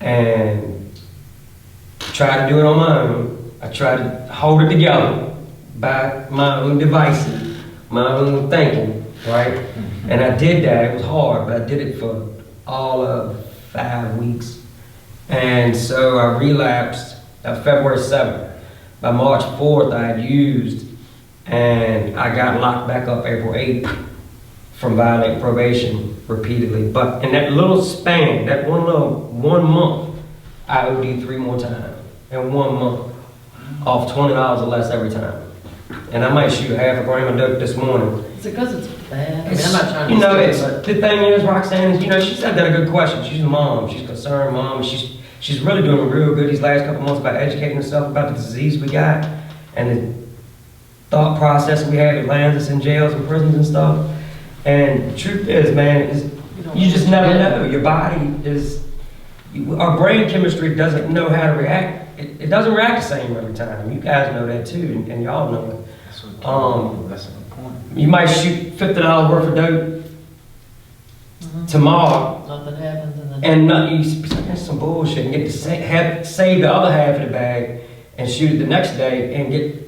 And tried to do it on my own. I tried to hold it together by my own devices, my own thinking, right? And I did that. It was hard, but I did it for all of 5 weeks. And so I relapsed February 7th. By March 4th, I had used, and I got locked back up April 8th from violating probation repeatedly. But in that little span, that one month, I OD'd 3 more times in 1 month, off $20 or less every time. And I might shoot half a gram of dope this morning. Is it because it's bad? I mean, I'm not trying to. You know, but the thing is, Roxanne, you know, she said that a good question. She's a mom. She's a concerned mom. She's really doing real good these last couple months about educating herself about the disease we got and the thought process we have that lands us in jails and prisons and stuff. And the truth is, man, you just never know. Your body is, our brain chemistry doesn't know how to react. It doesn't react the same every time. You guys know that too, and y'all know it. That's a good point. You might shoot $50 worth of dope tomorrow, nothing happens, and then. and that's some bullshit, and get to save the other half of the bag and shoot it the next day and get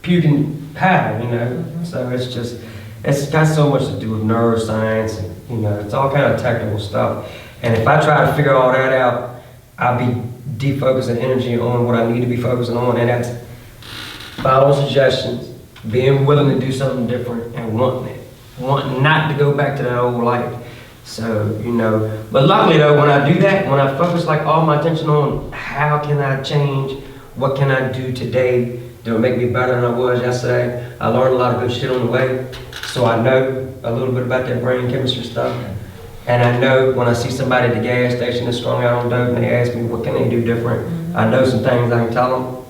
puking high, you know? So it's got so much to do with neuroscience, and, you know, it's all kind of technical stuff. And if I try to figure all that out, I'll be defocusing energy on what I need to be focusing on, and that's following suggestions, being willing to do something different, and wanting not to go back to that old life. So, you know, but luckily though, when I do that, when I focus like all my attention on how can I change, what can I do today that will make me better than I was yesterday, I learned a lot of good shit on the way. So I know a little bit about that brain chemistry stuff. And I know when I see somebody at the gas station that's strung out on dope and they ask me what can they do different, I know some things I can tell them.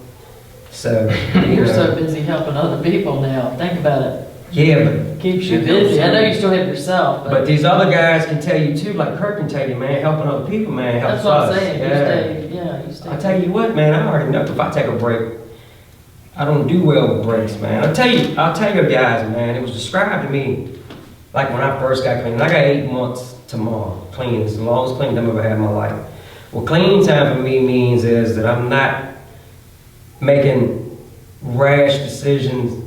So, You're so busy helping other people now. Think about it. yeah, but Keeps you busy. I know you still have yourself, But but these other guys can tell you too, like Kirk can tell you, man, helping other people, man, helps that's what I'm us. saying. Yeah. You stay. I tell you what, man, I already know if I take a break, I don't do well with breaks, man. I'll tell you guys, man, it was described to me, like when I first got clean. I got 8 months tomorrow, clean. It's the longest clean I've ever had in my life. What clean time for me means is that I'm not making rash decisions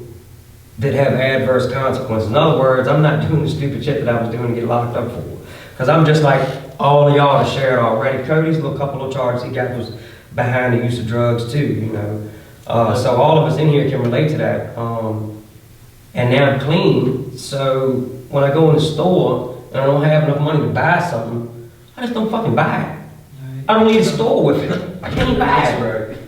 that have adverse consequences. In other words, I'm not doing the stupid shit that I was doing to get locked up for. Because I'm just like all of y'all have shared already. Cody's little couple of charges he got was behind the use of drugs too, you know. So all of us in here can relate to that. And now I'm clean, so when I go in the store and I don't have enough money to buy something, I just don't fucking buy it. I don't need a store with it. I can't buy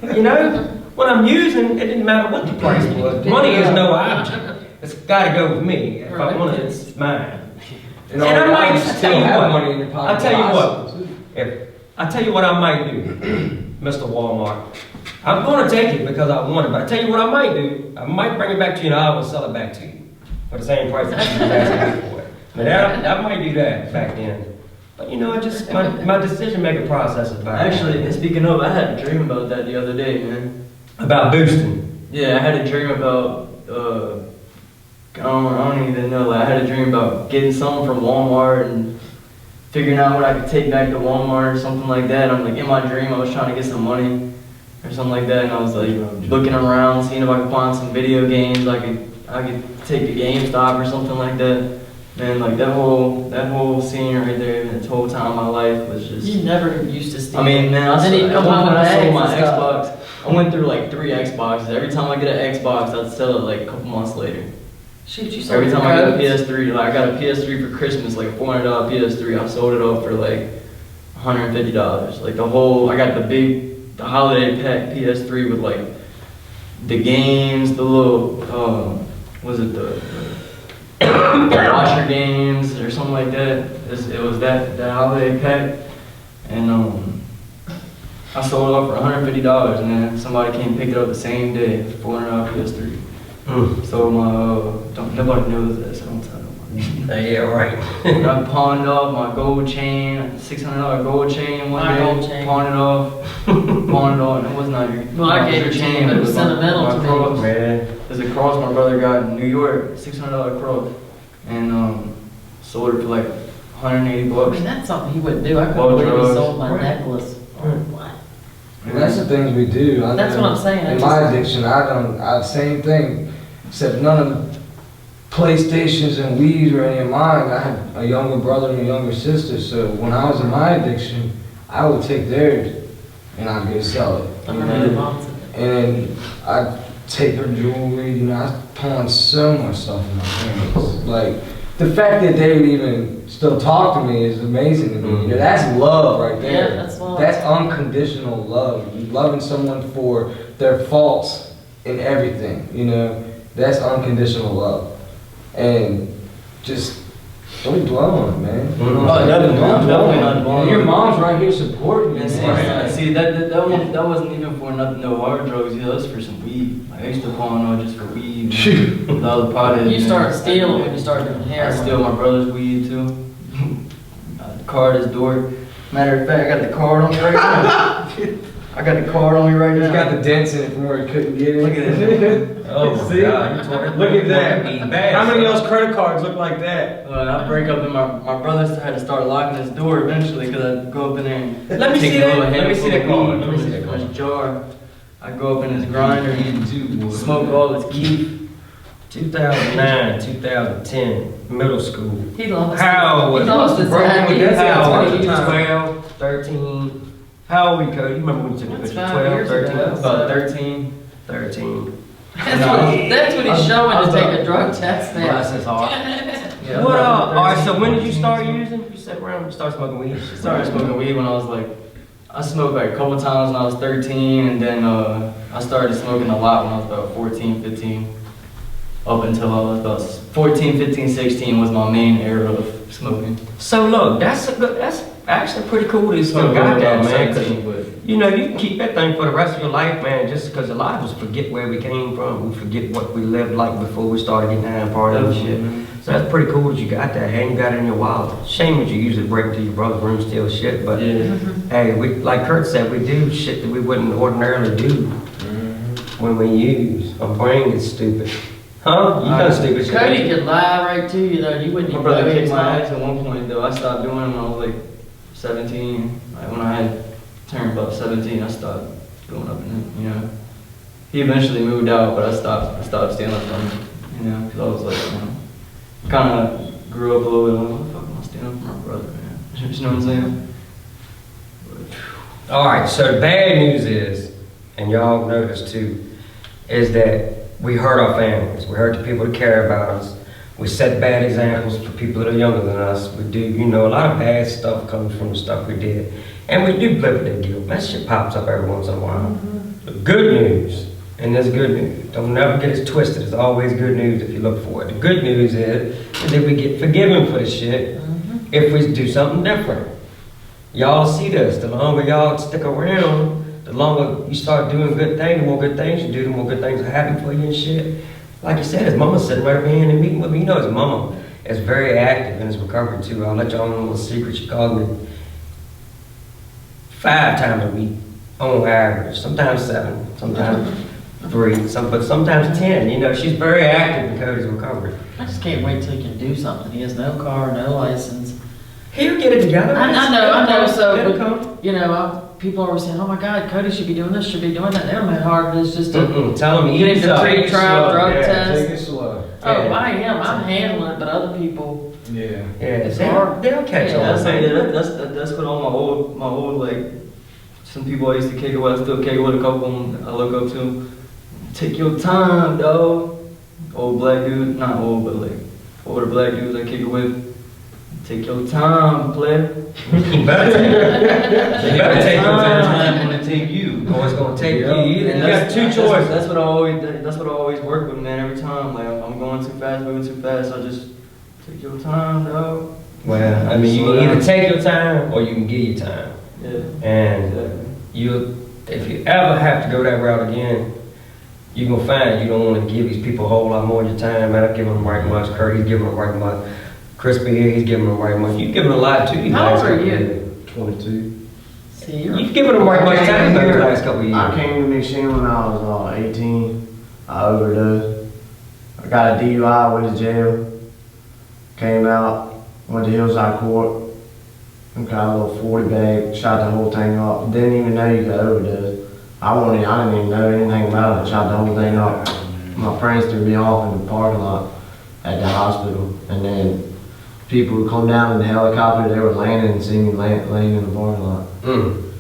it. You know? When I'm using, it didn't matter what the price was. Money is no object. It's gotta go with me. If I want it, it's mine. And I might you tell still you have what. money in your pocket. I'll tell you what. I tell you what I might do, Mr. Walmart. I'm gonna take it because I want it, but I tell you what I might do. I might bring it back to you and I will sell it back to you for the same price that you asking me for it. Now, I might do that back then. But you know, I just my decision making process is bad. Actually, speaking of, I had a dream about that the other day, man. About boosting. Yeah, I had a dream about, I don't even know, like I had a dream about getting something from Walmart and figuring out what I could take back to Walmart or something like that. I'm like, in my dream, I was trying to get some money or something like that, and I was like looking around, seeing if I could find some video games I could take to GameStop or something like that. Man, like that whole scene right there, this whole time of my life was just. You never used to steal. I mean, man, then he'd come home with I sold bags my and stuff. Xbox. I went through like 3 Xboxes. Every time I get an Xbox, I'd sell it like a couple months later. Shoot, you sold Every your time I got a codes? PS3, like I got a PS3 for Christmas, like $400 PS3. I sold it off for like $150. Like I got the holiday pack PS3 with like the games, the little, was it the washer games or something like that. It was that holiday pack, and I sold it off for $150, and then somebody came and picked it up the same day, $400 PS3. So nobody knows that, so don't tell nobody. Yeah, right. I pawned off my gold chain, $600 gold chain one My day. gold chain. Pawned it off. It was not your. Well, I gave it to you, but it was sentimental to me. cross. Man. There's a cross my brother got in New York, $600 cross, and sold it for like $180. I mean, that's something he wouldn't do. I couldn't Well, believe he drugs. sold my Right. necklace. What? And that's the things we do. That's what I'm saying. I In my addiction, same thing. Except none of the PlayStations and Wii's or any of mine. I had a younger brother and a younger sister. So when I was in my addiction, I would take theirs and I'd go sell it. I you remember know? the mom said that. And I'd take her jewelry. You know, I pawned so much stuff in my parents. Like the fact that they would even still talk to me is amazing to me. You know, that's love right there. Yeah, that's love. That's unconditional love. Loving someone for their faults in everything, you know, that's unconditional love. And just don't dwell on it, man. Mhm. Oh, definitely, Don't I'm dwell definitely on not it. dwelling. Your mom's right here supporting you. And man. see that wasn't even for nothing, no hard drugs. Yeah, that was for some weed. Like, I used to pawn on just for weed. That was part of it. You started stealing when you started doing I heroin. steal my brother's weed too. Card his door. Matter of fact, I got the card on me right now. I got the card on me right now. He's got the dents in it from where he couldn't get it. Look at this. Oh my See? God, you tore it. Look at that. Bad. How many of those credit cards look like that? I break up and my brother had to start locking his door eventually because I'd go up in there and Let me take see a that. little Let me handful see that of card. weed Let me see that from card. his jar. I go up in his grinder and smoke all his keef. 2009, 2010, middle school. He lost. How old was He lost his Broke time. with He was that How old at were the you? time. 12, 13. How old were you, Cody? You remember when you took the That's picture? 5 12, years 13? ago. About 13. 13. That's what he's showing to take a drug test now. Bless his heart. Yeah, What I'm up? All right, so 13, when did you 14, start 16. using? You said around you started smoking weed. I started smoking weed when I was like, I smoked like a couple times when I was 13, and then I started smoking a lot when I was about 14, 15. Up until I was about 14, 15, 16 was my main era of smoking. So look, that's actually pretty cool that you still Smoked got when I that, was man. 17, 'Cause, but you know, you can keep that thing for the rest of your life, man. Just because a lot of us forget where we came from, we forget what we lived like before we started getting high and partying and shit. So that's pretty cool that you got that. Hey, you got it in your wallet. Shame that you usually break into your brother's room, steal shit. But yeah. hey, we like Kurt said, we do shit that we wouldn't ordinarily do when we use. Our brain gets stupid. Huh? You done stupid shit. Cody could lie right to you though. You wouldn't My even brother know kicked he's my lying. ass at one point though. I stopped doing it when I was like 17. Like when I had turned about 17, I stopped going up in it, you know. He eventually moved out, but I stopped stealing from him, you know, because I was like, you know, kind of grew up a little bit. Like, what the fuck am I stealing from my brother, man? You know what I'm saying? All right, so the bad news is, and y'all know this too, is that we hurt our families. We hurt the people that care about us. We set bad examples for people that are younger than us. We do, you know, a lot of bad stuff comes from the stuff we did. And we do live with that guilt. That shit pops up every once in a while. The good news, and there's good news. Don't never get it twisted. There's always good news if you look for it. The good news is that we get forgiven for the shit if we do something different. Y'all see this. The longer y'all stick around, the longer you start doing good things, the more good things you do, the more good things are happening for you and shit. Like you said, his mama's sitting right over here in the meeting with me. You know his mama is very active in his recovery too. I'll let y'all know a little secret. She called me 5 times a week on average. Sometimes 7, sometimes 3, but sometimes 10. You know, she's very active in Cody's recovery. I just can't wait till he can do something. He has no car, no license. He'll get it together. I know. It'll So, come. you know, people are always saying, "Oh my God, Cody should be doing this, should be doing that." They don't know how hard it is just to Tell him get easy. into pre-trial drug Yeah, test. take it slow. Oh, Yeah. I am. I'm handling it, but other people, Yeah. Yeah, It's hard. they'll catch Yeah, on. That's man. like, that's what all my old like, some people I used to kick it with, I still kick it with a couple of them I look up to. Take your time, dog. Old black dude, not old, but like older black dudes I kick it with. Take your time, player. You better take your time. I'm gonna take you. Or it's gonna take Yeah. you. You And got 2 choices. That's what I always work with, man. Every time, like if I'm going too fast, moving too fast, I just take your time, dog. Well, I mean, you can either take your time or you can give your time. Yeah, And exactly. if you ever have to go that route again, you're gonna find you don't want to give these people a whole lot more of your time. Man, I'm giving them right much. Kurt, he's giving them right much. Crispy here, he's giving them right much. You've given a lot too. These How last old are couple you? years. 22. see, you're You've given them right much time over the last couple of I years. came to McShin when I was 18. I overdosed. I got a DUI, went to jail. Came out, went to Hillside Court. Got a little 40 bag, shot the whole thing up. Didn't even know you could overdose. I didn't even know anything about it. Shot the whole thing up. My friends threw me off in the parking lot at the hospital. And then people would come down in the helicopter, they were landing and see me laying in the parking lot. Mm.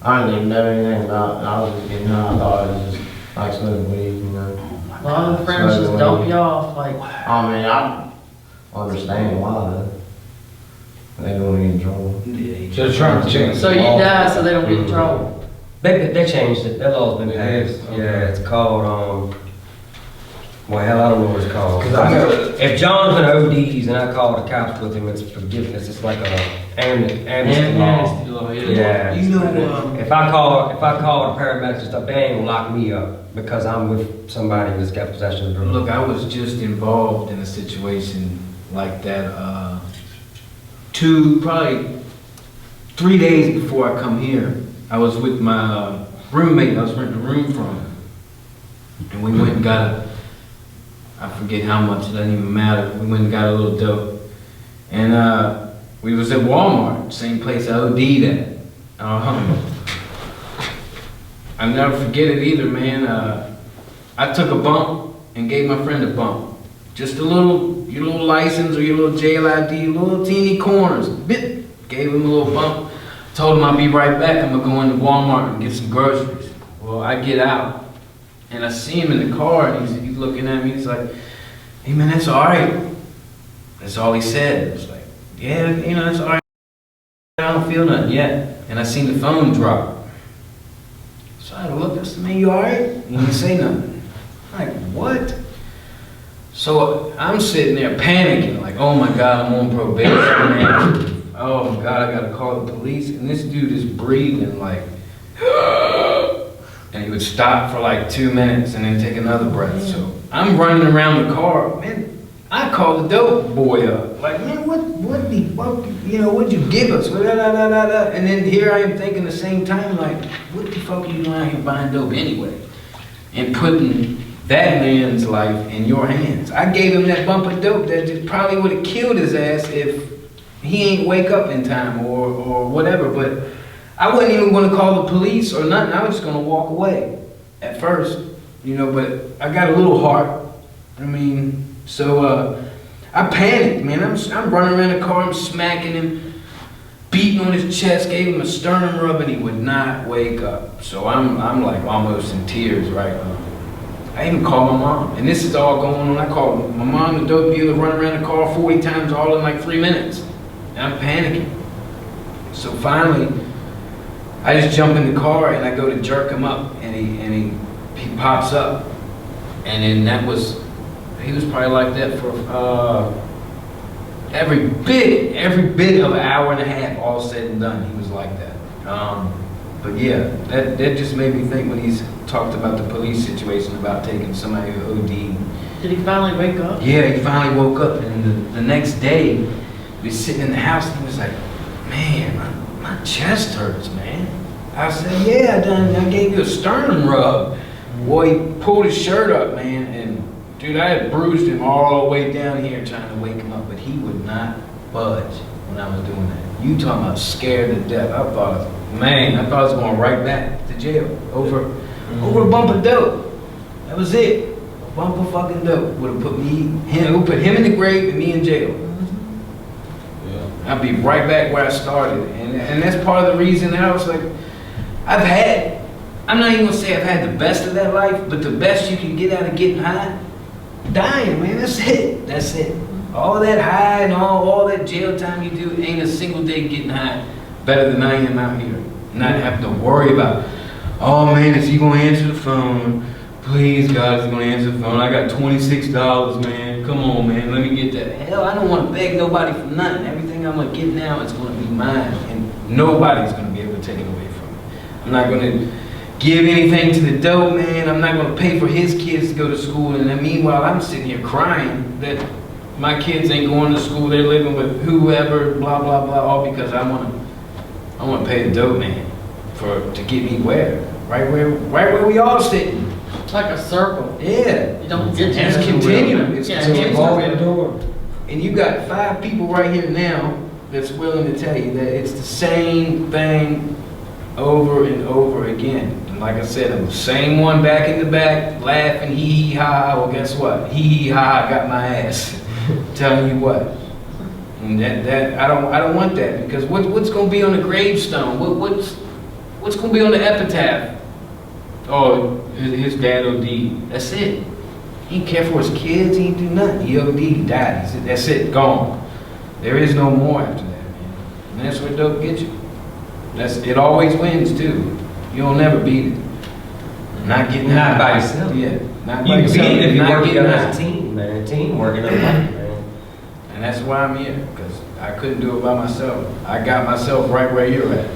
I didn't even know anything about it. I was just getting high. I thought it was just like smoking weed, you know. a lot of friends just dope you off. Like, I mean, I understand why though. They don't get in trouble. So they're trying to change so the you law. die so they don't get in trouble. They changed it. That law's been It passed. is? Okay. Yeah, it's called, well, hell, I don't know what it's called. 'Cause I know- If Jonathan ODs and I call the cops with him, it's forgiveness. It's like a amnesty law. Yeah. You know, If I call the paramedics and stuff, they ain't gonna lock me up because I'm with somebody that's got possession of drugs. look, I was just involved in a situation like that, probably 3 days before I come here. I was with my roommate I was renting a room from. And we went and got I forget how much, it doesn't even matter. We went and got a little dope. And we was at Walmart, same place I OD'd at. I'll never forget it either, man. I took a bump and gave my friend a bump. Just your little license or your little jail ID, little teeny corners. Bit. Gave him a little bump. Told him I'll be right back. I'm gonna go into Walmart and get some groceries. Well, I get out and I see him in the car and he's looking at me. He's like, "Hey man, that's all right. That's all he said. It was like, yeah, you know, it's all right. I don't feel nothing yet. And I seen the phone drop. So I looked, I said, man, you all right? He didn't say nothing. I'm like, what? So I'm sitting there panicking, like, oh my God, I'm on probation, man. Oh my God, I gotta call the police. And this dude is breathing like, and he would stop for like 2 minutes and then take another breath. So I'm running around the car, man. I called the dope boy up, like, man, what the fuck, you know, what'd you give us? And then here I am thinking the same time, like, what the fuck are you doing out here buying dope anyway? And putting that man's life in your hands. I gave him that bump of dope that just probably would have killed his ass if he ain't wake up in time or whatever. But I wasn't even going to call the police or nothing. I was just going to walk away at first, you know, but I got a little heart. I mean, so I panicked, man. I'm running around the car, I'm smacking him, beating on his chest, gave him a sternum rub, and he would not wake up. So I'm like almost in tears right now. I even called my mom, and this is all going on. I called my mom, the dope dealer, running around the car 40 times all in like 3 minutes. And I'm panicking. So finally, I just jump in the car and I go to jerk him up, and he pops up. And then he was probably like that for every bit of an hour and a half, all said and done, he was like that. But yeah, that just made me think when he's talked about the police situation about taking somebody who OD. Did he finally wake up? Yeah, he finally woke up, and the next day, he was sitting in the house, and he was like, man, my chest hurts, man. I said, yeah, I gave you a sternum rub. Boy, he pulled his shirt up, man, and dude, I had bruised him all the way down here trying to wake him up, but he would not budge when I was doing that. You talking about scared to death. I thought I was going right back to jail over a bump of dope. That was it. A bump of fucking dope would have put him in the grave and me in jail. Yeah. I'd be right back where I started. And that's part of the reason that I was like, I'm not even gonna say I've had the best of that life, but the best you can get out of getting high, dying, man, that's it. All that high and all that jail time you do, ain't a single day getting high better than I am out here. Not having to worry about, oh man, is he gonna answer the phone? Please, God, is he gonna answer the phone? I got $26, man. Come on, man, let me get that. Hell, I don't want to beg nobody for nothing. Everything I'm gonna get now is gonna be mine, and nobody's gonna be able to take it away from me. I'm not gonna give anything to the dope man. I'm not gonna pay for his kids to go to school, and then meanwhile I'm sitting here crying that my kids ain't going to school. They're living with whoever, blah blah blah, all because I wanna pay the dope man to get me where? Right where we all sitting. It's like a circle. Yeah. You don't get It's continuing. It's Yeah, continuing. And you got 5 people right here now that's willing to tell you that it's the same thing over and over again. And like I said, I'm the same one back in the back, laughing, hee hee ha ha. Well, guess what? Hee hee ha ha got my ass. Telling you what. And that I don't want that, because what's gonna be on the gravestone? What's gonna be on the epitaph? Oh, his dad OD. That's it. He didn't care for his kids. He didn't do nothing. He OD. He died. That's it. Gone. There is no more after that, man. And that's where dope gets you. It always wins too. You'll never beat it. Not by yourself. Yeah. Not You by can beat yourself. it if you Not work getting together high. as a team, man. Team working on life, man. And that's why I'm here, because I couldn't do it by myself. I got myself right where you're at.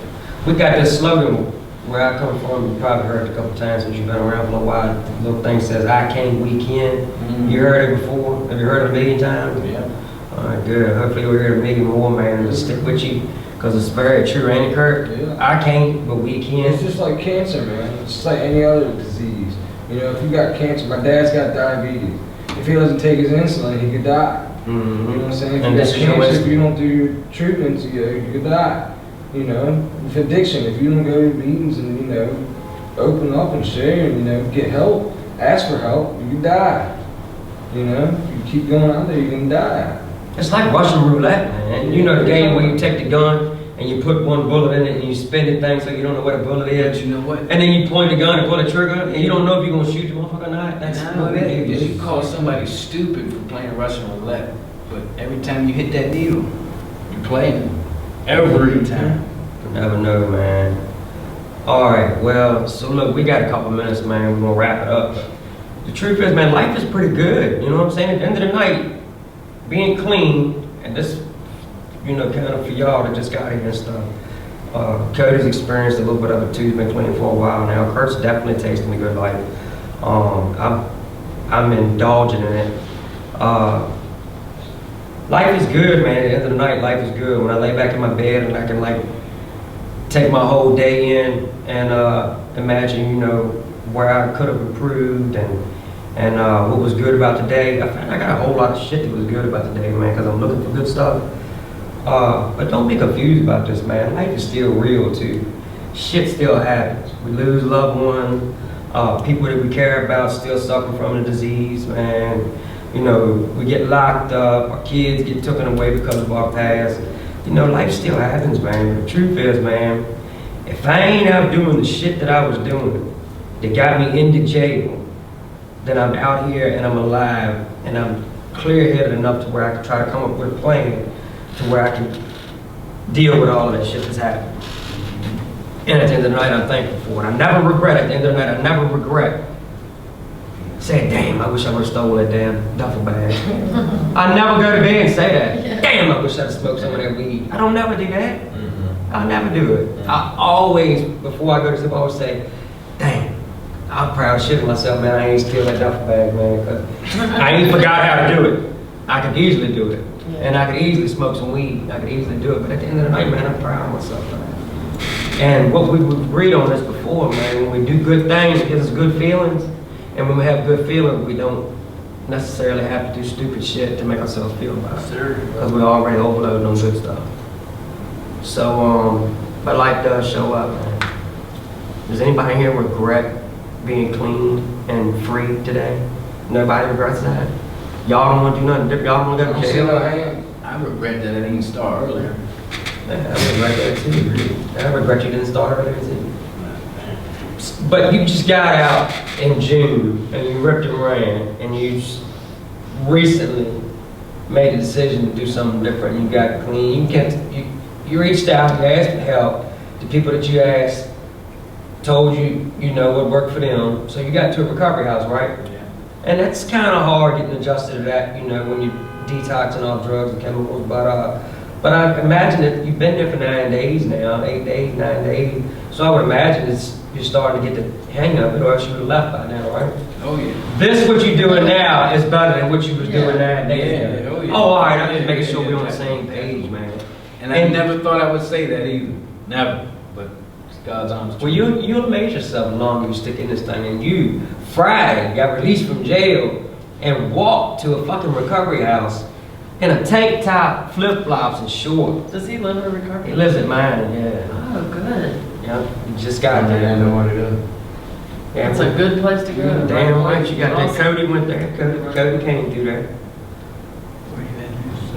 We got this slogan where I come from. You probably heard it a couple times since you've been around for a while. The little thing says, "I can, we can." Mm-hmm. You heard it before? Have you heard it a million times? Yeah. All right, good. Hopefully you'll hear it a million more, man, and it'll stick with you, because it's very true, ain't it, Kurt? Yeah. I can't, but we can. It's just like cancer, man. It's just like any other disease. You know, if you got cancer, my dad's got diabetes. If he doesn't take his insulin, he could die. You know what I'm saying? If And you this got is your cancer, if wisdom. you don't do your treatments, you could die. You know, with addiction, if you don't go to meetings and, you know, open up and share and, you know, get help, ask for help, you could die. You know, if you keep going out there, you're gonna die. It's like Russian roulette, man. You know the game where you take the gun and you put one bullet in it and you spin the thing so you don't know where the bullet But is. you know what? And then you point the gun and pull the trigger and you don't know if you're going to shoot the motherfucker or not. That's Now, what it is. you call somebody stupid for playing Russian roulette, but every time you hit that needle, you're playing. Every time. You never know, man. All right, well, so look, we got a couple minutes, man. We're gonna wrap it up. The truth is, man, life is pretty good. You know what I'm saying? At the end of the night, being clean, and this, you know, kind of for y'all that just got here and stuff. Cody's experienced a little bit of it too. He's been clean for a while now. Kurt's definitely tasting the good life. I'm indulging in it. Life is good, man. At the end of the night, life is good. When I lay back in my bed and I can like take my whole day in and imagine, you know, where I could have improved and what was good about the day. I got a whole lot of shit that was good about the day, man, because I'm looking for good stuff. But don't be confused about this, man. Life is still real too. Shit still happens. We lose loved ones. People that we care about still suffer from the disease, man. You know, we get locked up. Our kids get taken away because of our past. You know, life still happens, man. But the truth is, man, if I ain't out doing the shit that I was doing that got me into jail, then I'm out here and I'm alive and I'm clear-headed enough to where I can try to come up with a plan to where I can deal with all of that shit that's happening. And at the end of the night, I'm thankful for it. I never regret it. At the end of the night, I never regret saying, damn, I wish I would have stolen that damn duffel bag. I never go to bed and say that. Damn, I wish I'd have smoked some of that weed. I don't never do that. I never do it. I always, before I go to sleep, I always say, damn, I'm proud shit of myself, man. I ain't steal that duffel bag, man. 'Cause I ain't forgot how to do it. I could easily do it. And I could easily smoke some weed. I could easily do it. But at the end of the night, man, I'm proud of myself, man. And what we've agreed on this before, man, when we do good things, it gives us good feelings. And when we have good feelings, we don't necessarily have to do stupid shit to make ourselves feel better. Because we're already overloaded on good stuff. So, but life does show up, man. Does anybody here regret being clean and free today? Nobody regrets that? Y'all don't want to do nothing different? Y'all don't want to go to jail? I regret that I didn't start earlier. I regret that too. I regret you didn't start earlier too. But you just got out in June and you ripped and ran and you recently made a decision to do something different. You got clean. You reached out, you asked for help. The people that you asked told you, you know, what worked for them. So you got to a recovery house, right? Yeah. And that's kind of hard getting adjusted to that, you know, when you're detoxing off drugs and chemicals. But I imagine that you've been there for 9 days now, 8 days, 9 days. So I would imagine you're starting to get the hang of it, or else you would have left by now, right? Oh yeah. This, what you're doing now, is better than what you was doing 9 days ago. Yeah, oh, yeah. Oh, all right, I'm just making sure we're on the same page, man. And I never thought I would say that either. Never. But it's God's honest Well, truth. you'll amaze yourself the longer you stick in this thing. And you, Friday, got released from jail and walked to a fucking recovery house in a tank top, flip-flops, and shorts. Does he live in recovery? He lives at mine, yeah. Oh, good. Yeah, he just got there. I know what to do. Yeah, It's a good place to go. damn right, you got that. Awesome. Cody went there. Cody came through there.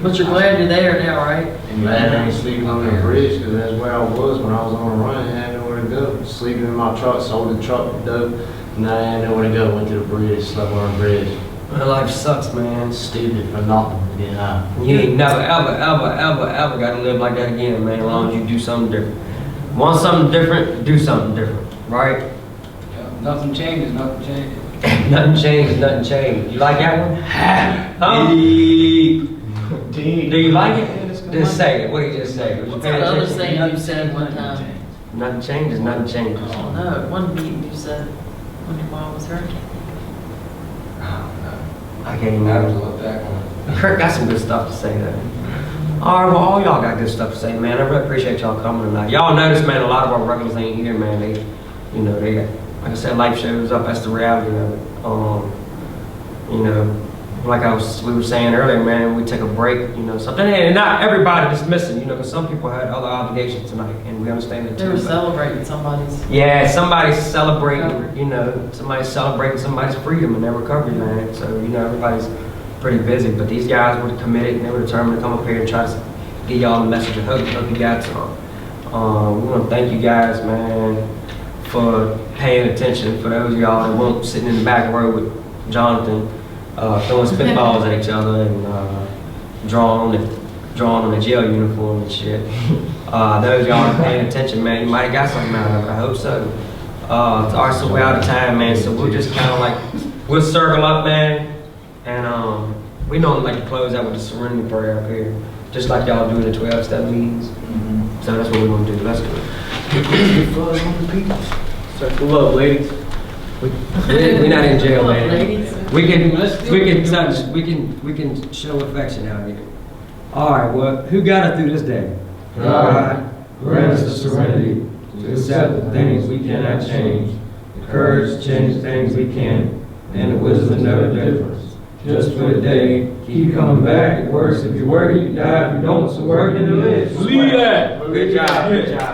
But you're glad you're there now, right? And glad I ain't sleeping on that bridge, because that's where I was when I was on the run. I had nowhere to go. Sleeping in my truck, sold the truck, dope. Now I had nowhere to go. Went to the bridge, slept on the bridge. My life sucks, man. Stupid for nothing to get high. You ain't never, ever got to live like that again, man, as long as you do something different. Want something different, do something different, right? Yeah, nothing changes, nothing changes. Nothing changes, nothing changes. You like that one? Huh? Do you like it? Just say it. What did he just say? Was you What's paying that other attention? saying you said one time? Nothing changes, nothing changes. Oh, no, at one meeting you said when your mom was hurting. I can't even I was know. look back on it. Kurt got some good stuff to say though. All right, well, all y'all got good stuff to say, man. I really appreciate y'all coming tonight. Y'all notice, man, a lot of our regulars ain't here, man. They got, like I said, life shows up. That's the reality of it. You know, like we were saying earlier, man, we take a break, you know, something. And not everybody dismissing, you know, because some people had other obligations tonight, and we understand that too. They were but- celebrating somebody's. Yeah, somebody's celebrating, you know, somebody's celebrating somebody's freedom and their recovery, man. So, you know, everybody's pretty busy, but these guys were committed and they were determined to come up here and try to get y'all the message of hope. Hope you got some. We want to thank you guys, man, for paying attention. For those of y'all that weren't sitting in the back row with Jonathan, throwing spitballs at each other and, drawn on the jail uniform and shit. Those y'all are paying attention, man. You might have got something out of it. I hope so. All right, so we're out of time, man. So we'll just kind of like, we'll circle up, man. And we normally like to close out with the serenity prayer up here. Just like y'all do in the 12-step meetings. So that's what we're gonna do. Let's go. Circle up, ladies. We're not in jail, man. Ladies. We can touch, we can show affection out here. All right, well, who got us through this day? God, grant us the serenity to accept the things we cannot change, the courage to change the things we can, and the wisdom to know the difference. Just for the day, keep coming back. It works if you work, you die. If you don't, so work and live. Believe that. Good job. Good job.